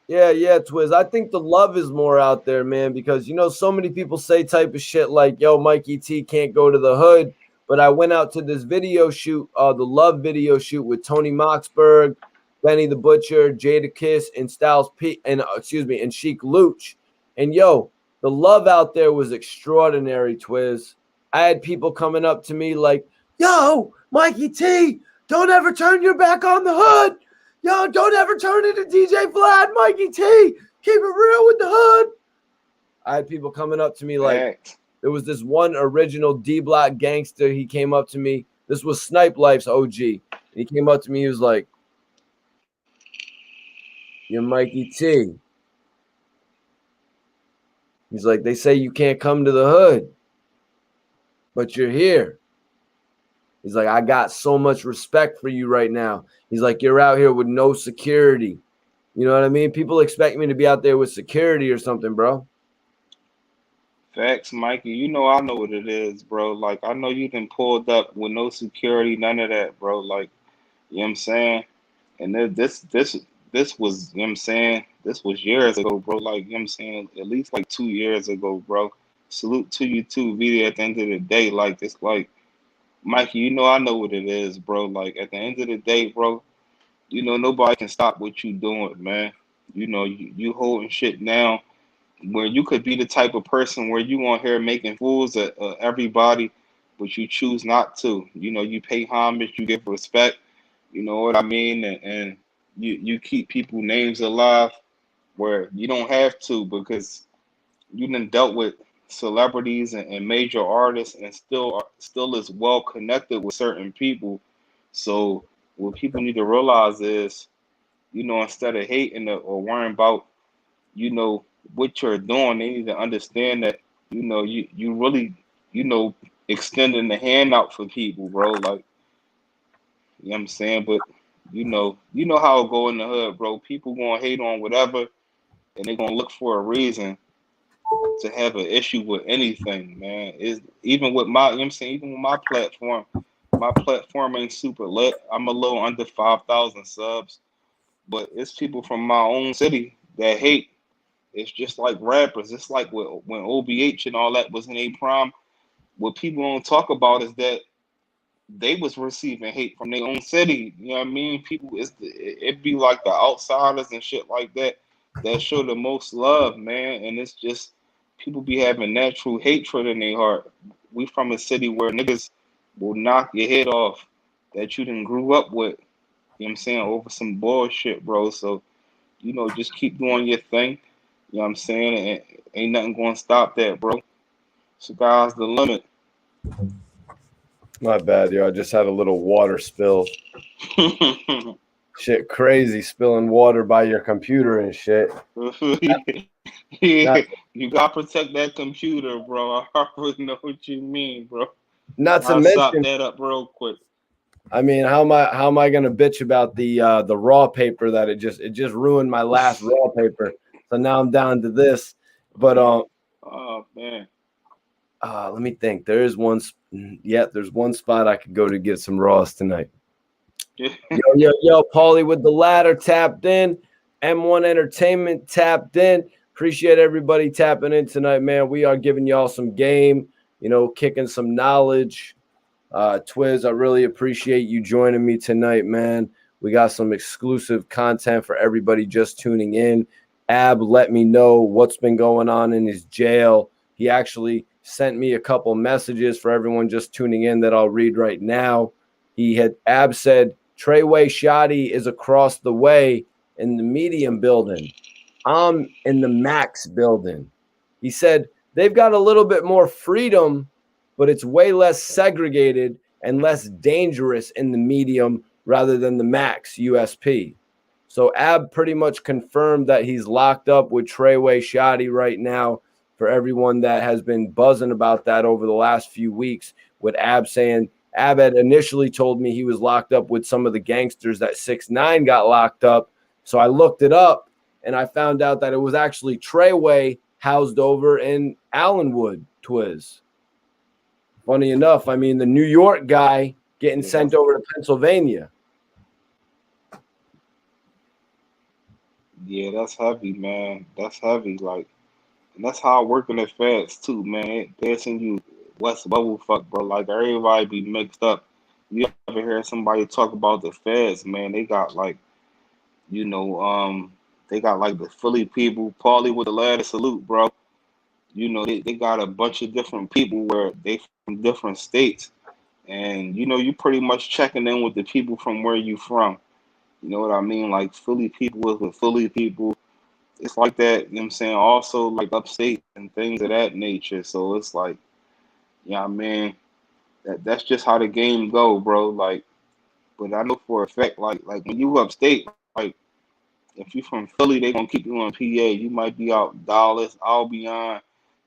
there. Yeah, Twiz. I think the love is more out there, man, because you know so many people say type of shit like, "Yo, Mikey T can't go to the hood." But I went out to this video shoot, the love video shoot with Tony Moxberg, Benny the Butcher, Jada Kiss, and Styles P, and and Sheik Luch. And yo, the love out there was extraordinary, Twiz. I had people coming up to me like, "Yo, Mikey T, don't ever turn your back on the hood. Yo, don't ever turn into DJ Vlad, Mikey T. Keep it real with the hood." I had people coming up to me like, Facts. there was this one original D Block gangster. He came up to me. This was Snipe Life's OG. And he came up to me. He was like, "You're Mikey T." He's like, "They say you can't come to the hood, but you're here." He's like, "I got so much respect for you right now." He's like, "You're out here with no security." You know what I mean? People expect me to be out there with security or something, bro. Facts, Mikey. You know I know what it is, bro. Like I know you done pulled up with no security, none of that, bro. Like, you know what I'm saying? And this was, you know what I'm saying, this was years ago, bro. Like, you know what I'm saying, at least like 2 years ago, bro. Salute to you too, VD, at the end of the day. Like it's like Mikey, you know I know what it is, bro. Like at the end of the day, bro, nobody can stop what you doing, man. You holding shit down where you could be the type of person where you on here making fools of everybody, but you choose not to. You pay homage, you give respect. You know what I mean, and you keep people names alive where you don't have to because you done dealt with celebrities and major artists and still is well connected with certain people. So what people need to realize is, instead of hating or worrying about, you know, what you're doing, they need to understand that, you really, you know, extending the hand out for people, bro. Like, you know what I'm saying? But you know how it go in the hood, bro. People gonna hate on whatever and they gonna look for a reason to have an issue with anything, man. Is even with my, you know what I'm saying, even with my platform ain't super lit. I'm a little under 5,000 subs, but it's people from my own city that hate. It's just like rappers. It's like when OBH and all that was in a prime. What people don't talk about is that they was receiving hate from their own city. You know what I mean? People, it be like the outsiders and shit like that show the most love, man. And it's just people be having natural hatred in their heart. We from a city where niggas will knock your head off that you didn't grew up with. You know what I'm saying? Over some bullshit, bro. So, just keep doing your thing. You know what I'm saying? And ain't nothing gonna stop that, bro. Sky's the limit. My bad, yo. I just had a little water spill. Shit, crazy spilling water by your computer and shit. Yeah, Not, you gotta protect that computer, bro. I already know what you mean, bro. not to I'll sop mention, that up real quick. I mean, how am I gonna bitch about the raw paper that it just ruined my last raw paper. So now I'm down to this. But Oh man. Let me think. There's one spot I could go to get some Raws tonight. Yo, Paulie with the ladder tapped in. M1 Entertainment tapped in. Appreciate everybody tapping in tonight, man. We are giving y'all some game, kicking some knowledge. Twiz, I really appreciate you joining me tonight, man. We got some exclusive content for everybody just tuning in. Ab let me know what's been going on in his jail. He actually sent me a couple messages for everyone just tuning in that I'll read right now. Ab said, Treyway Shottie is across the way in the medium building. I'm in the max building. He said, they've got a little bit more freedom, but it's way less segregated and less dangerous in the medium rather than the max USP. So Ab pretty much confirmed that he's locked up with Treyway Shottie right now. For everyone that has been buzzing about that over the last few weeks, with Ab saying Ab had initially told me he was locked up with some of the gangsters that 6ix9ine got locked up. So I looked it up and I found out that it was actually Treyway housed over in Allenwood, Twiz. Funny enough, I mean, the New York guy getting sent over to Pennsylvania. Yeah, that's heavy, man. That's heavy. Like, and that's how I work in the feds too, man. They send you West bubble fuck, bro. Like everybody be mixed up. You ever hear somebody talk about the feds, man? They got like, you know, they got like the Philly people, Paulie with the ladder salute, bro. They got a bunch of different people where they from different states. And you pretty much checking in with the people from where you from. You know what I mean? Like Philly people is with Philly people. It's like that, you know what I'm saying? Also like upstate and things of that nature. So it's like, yeah, man, that's just how the game go, bro. Like, but I know for a fact, like when you upstate, like if you from Philly, they gonna keep you on PA. You might be out Dallas, Albion,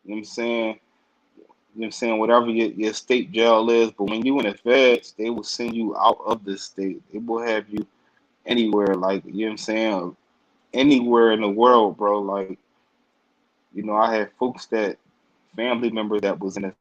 you know what I'm saying? Whatever your state jail is, but when you in the feds, they will send you out of the state. They will have you anywhere, like, you know what I'm saying? Anywhere in the world, bro. Like, I had folks family members that was in the.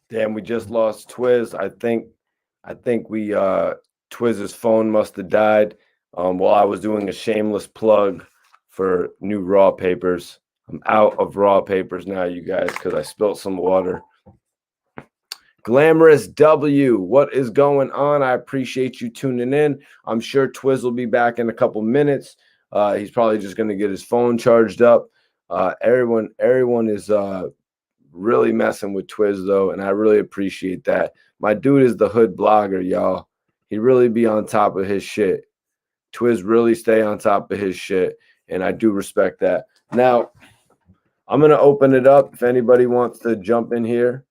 Damn, we just lost Twiz. I think we Twiz's phone must have died while I was doing a shameless plug for new raw papers. I'm out of raw papers now, you guys, because I spilled some water. Glamorous W, what is going on? I appreciate you tuning in. I'm sure Twiz will be back in a couple minutes. He's probably just going to get his phone charged up. Everyone is really messing with Twiz, though, and I really appreciate that. My dude is the hood blogger, y'all. He really be on top of his shit. Twiz really stay on top of his shit, and I do respect that. Now, I'm going to open it up if anybody wants to jump in here.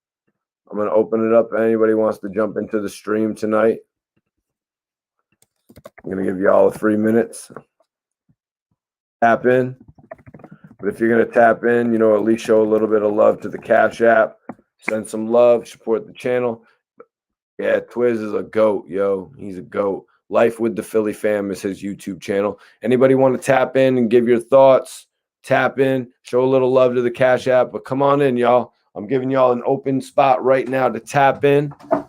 I'm going to open it up if anybody wants to jump into the stream tonight. I'm going to give you all 3 minutes. Tap in. But if you're going to tap in, at least show a little bit of love to the Cash App. Send some love. Support the channel. Yeah, Twiz is a goat, yo. He's a goat. Life with the Philly Fam is his YouTube channel. Anybody want to tap in and give your thoughts? Tap in. Show a little love to the Cash App. But come on in, y'all. I'm giving y'all an open spot right now to tap in. I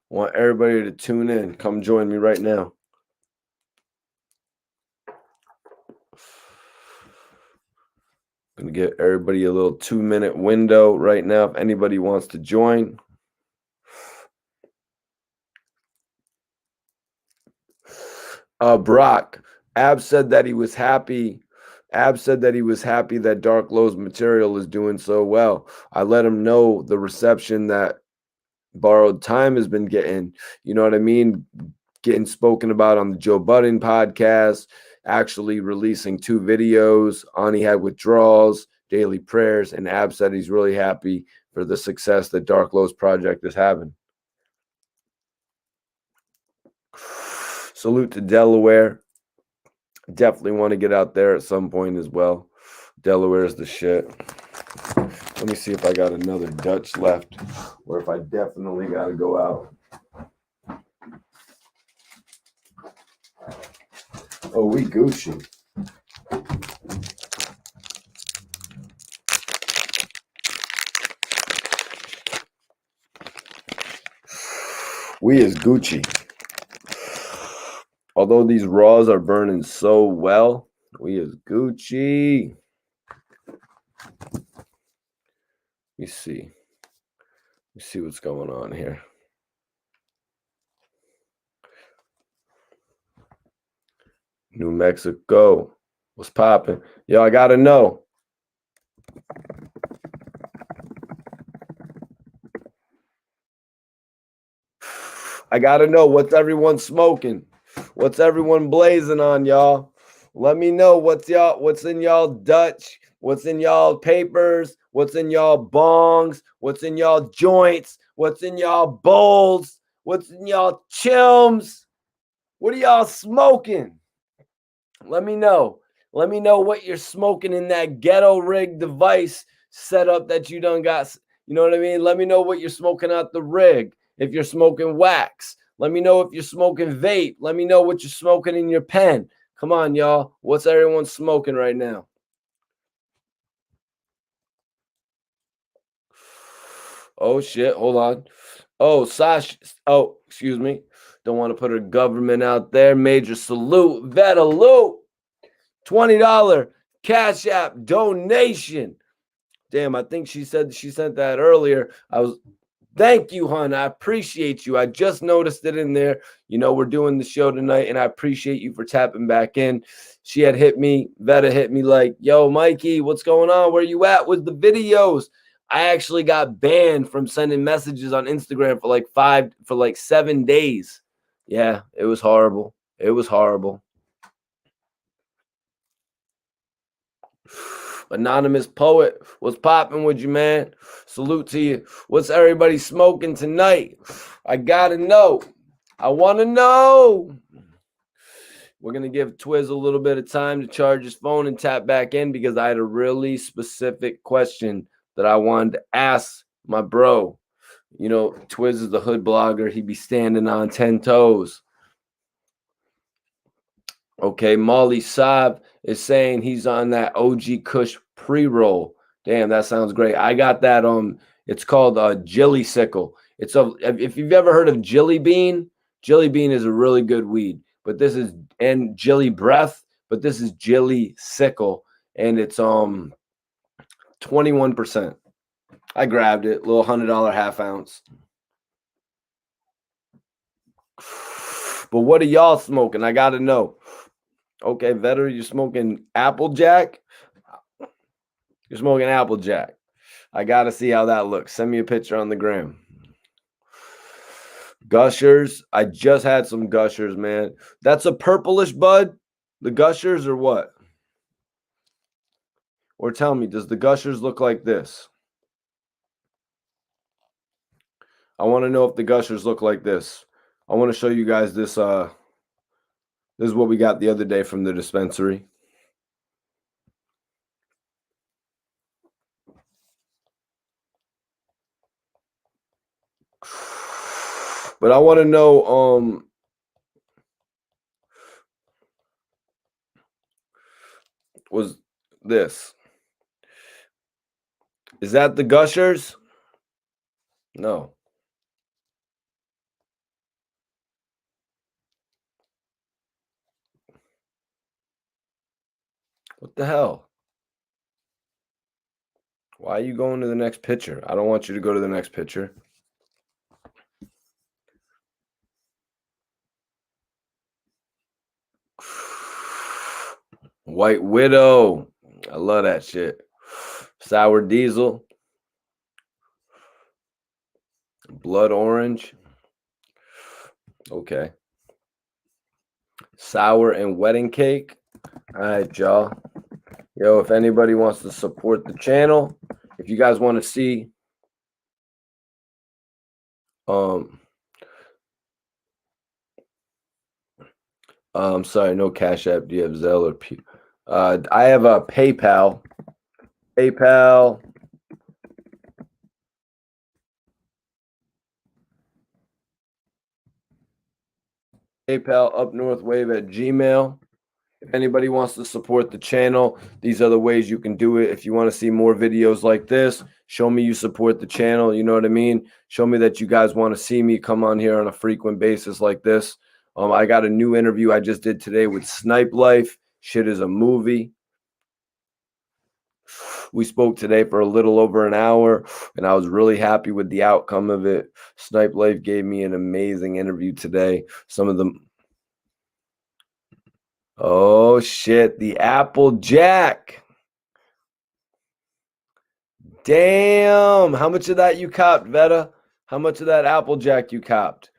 want everybody to tune in. Come join me right now. Going to give everybody a little 2-minute window right now if anybody wants to join. Brock, Ab said that he was happy. Ab said that he was happy that Dark Low's material is doing so well. I let him know the reception that Borrowed Time has been getting. You know what I mean? Getting spoken about on the Joe Budden podcast, actually releasing 2 videos. Ani had withdrawals, daily prayers, and Ab said he's really happy for the success that Dark Low's project is having. Salute to Delaware. Definitely want to get out there at some point as well. Delaware is the shit. Let me see if I got another Dutch left or if I definitely got to go out. Oh, we Gucci. We is Gucci. Although these raws are burning so well, we is Gucci. Let me see. Let's see what's going on here. New Mexico. What's popping? Yo, I gotta know. I gotta know what's everyone smoking. What's everyone blazing on, y'all? Let me know what's in y'all Dutch, what's in y'all papers, what's in y'all bongs, what's in y'all joints, what's in y'all bowls, what's in y'all chilms. What are y'all smoking? Let me know. Let me know what you're smoking in that ghetto rig device setup that you done got. You know what I mean? Let me know what you're smoking out the rig. If you're smoking wax, let me know if you're smoking vape. Let me know what you're smoking in your pen. Come on, y'all. What's everyone smoking right now? Oh, shit. Hold on. Oh, Sasha. Oh, excuse me. Don't want to put her government out there. Major salute. Vetalute. $20 Cash App donation. Damn, I think she said she sent that earlier. Thank you, hon. I appreciate you. I just noticed it in there. You know, we're doing the show tonight, and I appreciate you for tapping back in. She had hit me, Veta hit me like, yo, Mikey, what's going on? Where you at with the videos? I actually got banned from sending messages on Instagram for like 7 days. Yeah, it was horrible. It was horrible. Anonymous poet, what's popping with you, man? Salute to you. What's everybody smoking tonight? I gotta know. I want to know. We're going to give Twiz a little bit of time to charge his phone and tap back in because I had a really specific question that I wanted to ask my bro. You know, Twiz is the hood blogger. He be standing on 10 toes. Okay, Molly Saab is saying he's on that OG Kush pre-roll. Damn, that sounds great. I got that it's called Jilly Sickle. If you've ever heard of Jilly Bean is a really good weed. But this is and Jilly Breath, but this is Jilly Sickle and it's 21%. I grabbed it, little $100 half ounce. But what are y'all smoking? I got to know. Okay, Vetter, you're smoking Applejack? You're smoking Applejack. I got to see how that looks. Send me a picture on the gram. Gushers. I just had some Gushers, man. That's a purplish bud? The Gushers or what? Or tell me, does the Gushers look like this? I want to know if the Gushers look like this. I want to show you guys this. This is what we got the other day from the dispensary. But I want to know was this. Is that the Gushers? No. What the hell? Why are you going to the next picture? I don't want you to go to the next picture. White Widow. I love that shit. Sour Diesel. Blood Orange. Okay. Sour and Wedding Cake. All right, y'all. Yo, if anybody wants to support the channel, if you guys want to see I'm sorry, no Cash App. Do you have Zelle or P? I have a PayPal. PayPal. PayPal upnorthwave at Gmail. If anybody wants to support the channel, these are the ways you can do it. If you want to see more videos like this, show me you support the channel. You know what I mean? Show me that you guys want to see me come on here on a frequent basis like this. I got a new interview I just did today with Snipe Life. Shit is a movie. We spoke today for a little over an hour, and I was really happy with the outcome of it. Snipe Life gave me an amazing interview today. Some of them. Oh, shit. The Applejack. Damn. How much of that you copped, Veta? How much of that Applejack you copped?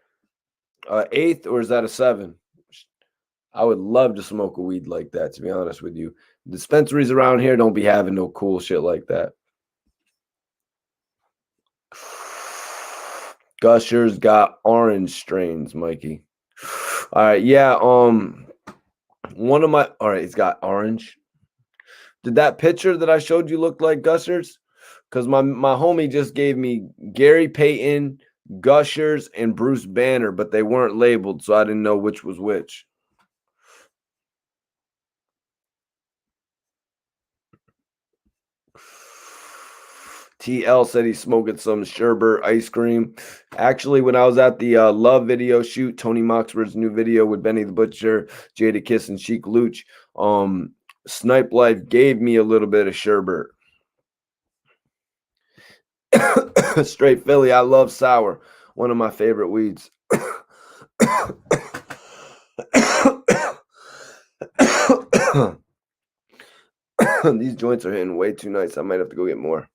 Eighth, or is that a 7? I would love to smoke a weed like that, to be honest with you. Dispensaries around here don't be having no cool shit like that. Gushers got orange strains, Mikey. All right, yeah. One of my it's got orange. Did that picture that I showed you look like Gushers? Because my homie just gave me Gary Payton, Gushers, and Bruce Banner, but they weren't labeled, so I didn't know which was which. TL said he's smoking some sherbet ice cream. Actually, when I was at the Love video shoot, Tony Moxford's new video with Benny the Butcher, Jada Kiss, and Chic Luch, Snipe Life gave me a little bit of sherbet. Straight Philly, I love sour. One of my favorite weeds. These joints are hitting way too nice. I might have to go get more.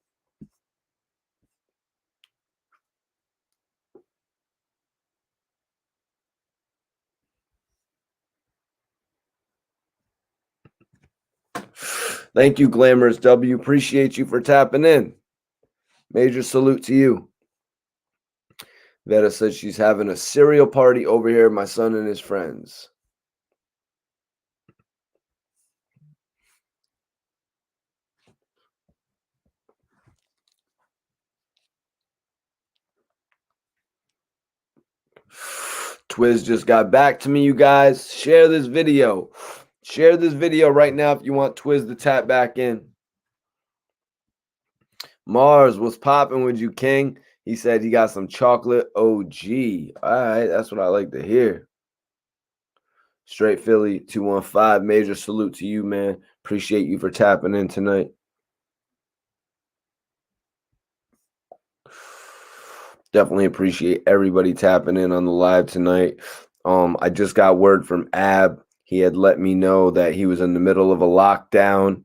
Thank you, Glamorous W. Appreciate you for tapping in. Major salute to you. Veta says she's having a cereal party over here, my son and his friends. Twiz just got back to me, you guys. Share this video. Share this video right now if you want Twiz to tap back in. Mars, what's popping with you, King? He said he got some chocolate OG. All right, that's what I like to hear. Straight Philly 215. Major salute to you, man. Appreciate you for tapping in tonight. Definitely appreciate everybody tapping in on the live tonight. I just got word from Ab. He had let me know that he was in the middle of a lockdown.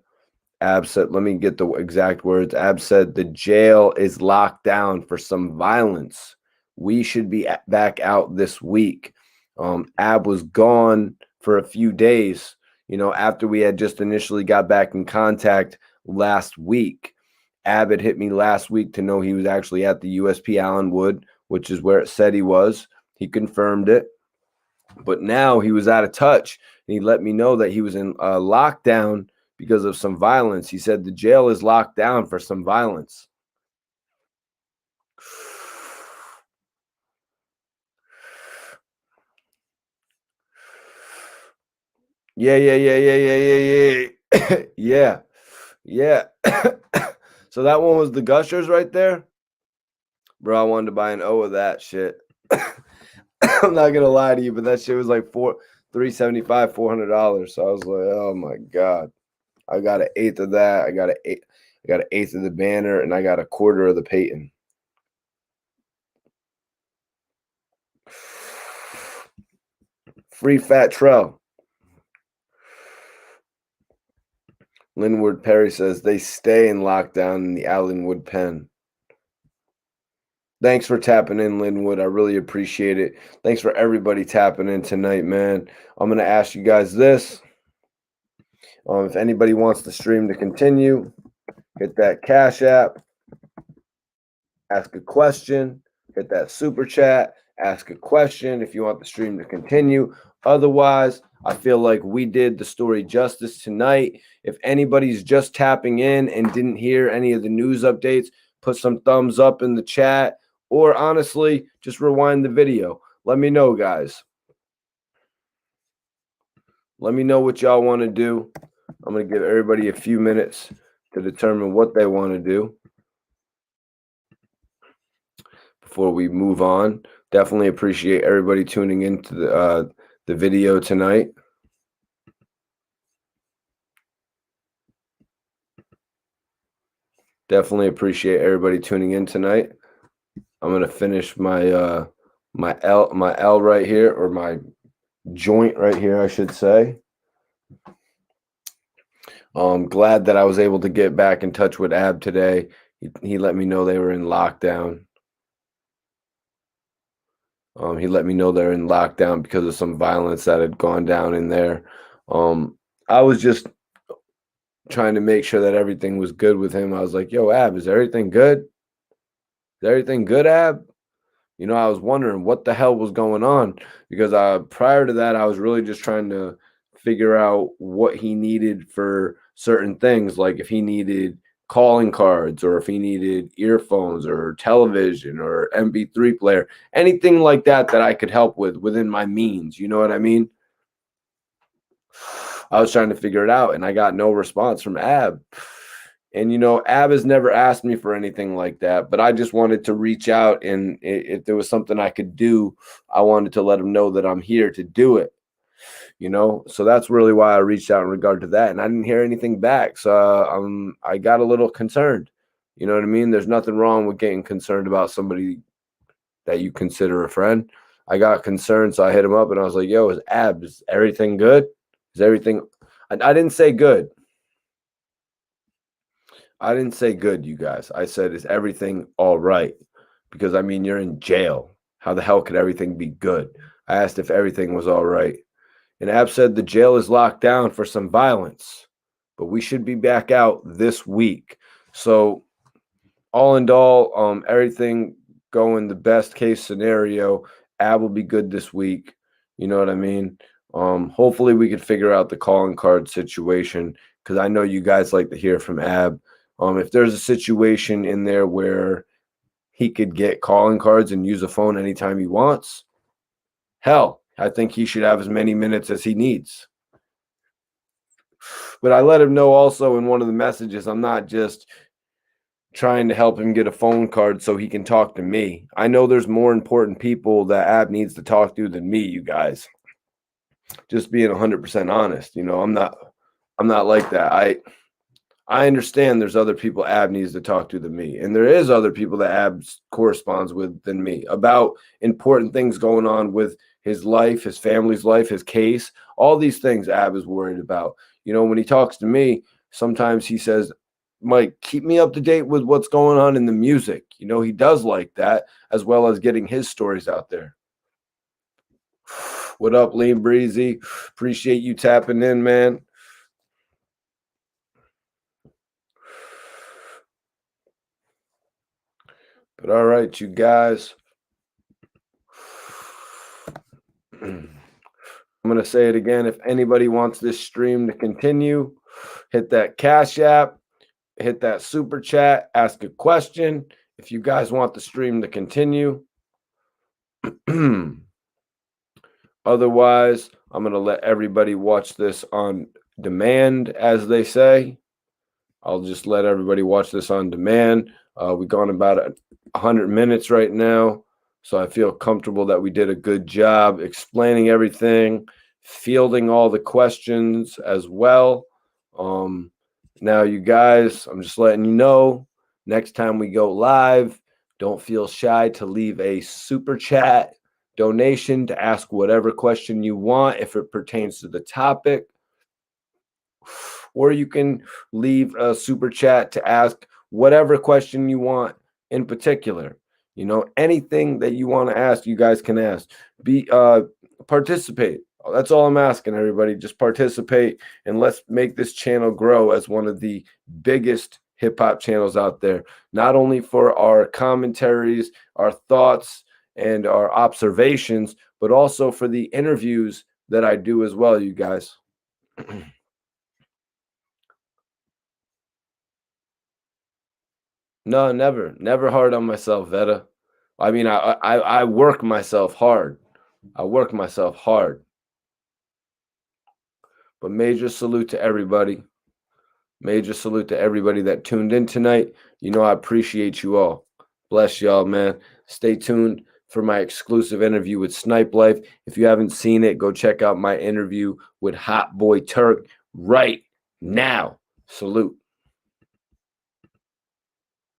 Ab said, let me get the exact words. Ab said, the jail is locked down for some violence. We should be back out this week. Ab was gone for a few days, after we had just initially got back in contact last week. Ab had hit me last week to know he was actually at the USP Allenwood, which is where it said he was. He confirmed it. But now he was out of touch, and he let me know that he was in lockdown because of some violence. He said the jail is locked down for some violence. Yeah. Yeah. So that one was the Gushers right there? Bro, I wanted to buy an O of that shit. I'm not gonna lie to you, but that shit was like $375, $400. So I was like, oh my God. I got an eighth of that. I got an eighth of the Banner, and I got a quarter of the Peyton. Free Fat Trell. Linwood Perry says they stay in lockdown in the Allenwood pen. Thanks for tapping in, Linwood. I really appreciate it. Thanks for everybody tapping in tonight, man. I'm going to ask you guys this. If anybody wants the stream to continue, hit that Cash App, ask a question, hit that Super Chat, ask a question if you want the stream to continue. Otherwise, I feel like we did the story justice tonight. If anybody's just tapping in and didn't hear any of the news updates, put some thumbs up in the chat, or honestly, just rewind the video. Let me know, guys. Let me know what y'all want to do. I'm going to give everybody a few minutes to determine what they want to do before we move on. Definitely appreciate everybody tuning into the video tonight. Definitely appreciate everybody tuning in tonight. I'm gonna finish my my L right here, or my joint right here, I should say. I'm glad that I was able to get back in touch with Ab today. He let me know they were in lockdown. He let me know they're in lockdown because of some violence that had gone down in there. I was just trying to make sure that everything was good with him. I was like, "Yo, Ab, is everything good? Is everything good, Ab?" You know, I was wondering what the hell was going on, because prior to that, I was really just trying to figure out what he needed for certain things, like if he needed calling cards, or if he needed earphones or television or MP3 player, anything like that that I could help with within my means. You know what I mean? I was trying to figure it out, and I got no response from Ab. And, you know, Ab has never asked me for anything like that, but I just wanted to reach out, and if there was something I could do, I wanted to let him know that I'm here to do it, you know? So that's really why I reached out in regard to that. And I didn't hear anything back. So I got a little concerned. You know what I mean? There's nothing wrong with getting concerned about somebody that you consider a friend. I got concerned, so I hit him up and I was like, "Yo, is everything good? Is everything?" I didn't say good. I didn't say good, you guys. I said, "Is everything all right?" Because I mean, you're in jail. How the hell could everything be good? I asked if everything was all right. And Ab said the jail is locked down for some violence, but we should be back out this week. So all in all, everything going the best case scenario. Ab will be good this week. You know what I mean? Hopefully we could figure out the calling card situation, because I know you guys like to hear from Ab. If there's a situation in there where he could get calling cards and use a phone anytime he wants, hell, I think he should have as many minutes as he needs. But I let him know also in one of the messages, I'm not just trying to help him get a phone card so he can talk to me. I know there's more important people that Ab needs to talk to than me, you guys. Just being 100% honest, you know, I'm not like that. I understand there's other people Ab needs to talk to than me, and there is other people that Ab corresponds with than me about important things going on with his life, his family's life, his case, all these things Ab is worried about. You know, when he talks to me, sometimes he says, "Mike, keep me up to date with what's going on in the music." You know, he does like that, as well as getting his stories out there. What up, Lean Breezy? Appreciate you tapping in, man. But all right, you guys. I'm going to say it again. If anybody wants this stream to continue, hit that Cash App, hit that Super Chat, ask a question. If you guys want the stream to continue. Otherwise, I'm going to let everybody watch this on demand, as they say. I'll just let everybody watch this on demand. We've gone about 100 minutes right now, so I feel comfortable that we did a good job explaining everything, fielding all the questions as well. Now, you guys, I'm just letting you know, next time we go live, don't feel shy to leave a super chat donation to ask whatever question you want if it pertains to the topic. Or you can leave a super chat to ask whatever question you want in particular. You know, anything that you want to ask, you guys can ask. Participate. That's all I'm asking, everybody. Just participate, and let's make this channel grow as one of the biggest hip hop channels out there. Not only for our commentaries, our thoughts, and our observations, but also for the interviews that I do as well, you guys. No, never hard on myself, Veta. I mean, I work myself hard. I work myself hard. But major salute to everybody. Major salute to everybody that tuned in tonight. You know I appreciate you all. Bless y'all, man. Stay tuned for my exclusive interview with Snipe Life. If you haven't seen it, go check out my interview with Hot Boy Turk right now. Salute.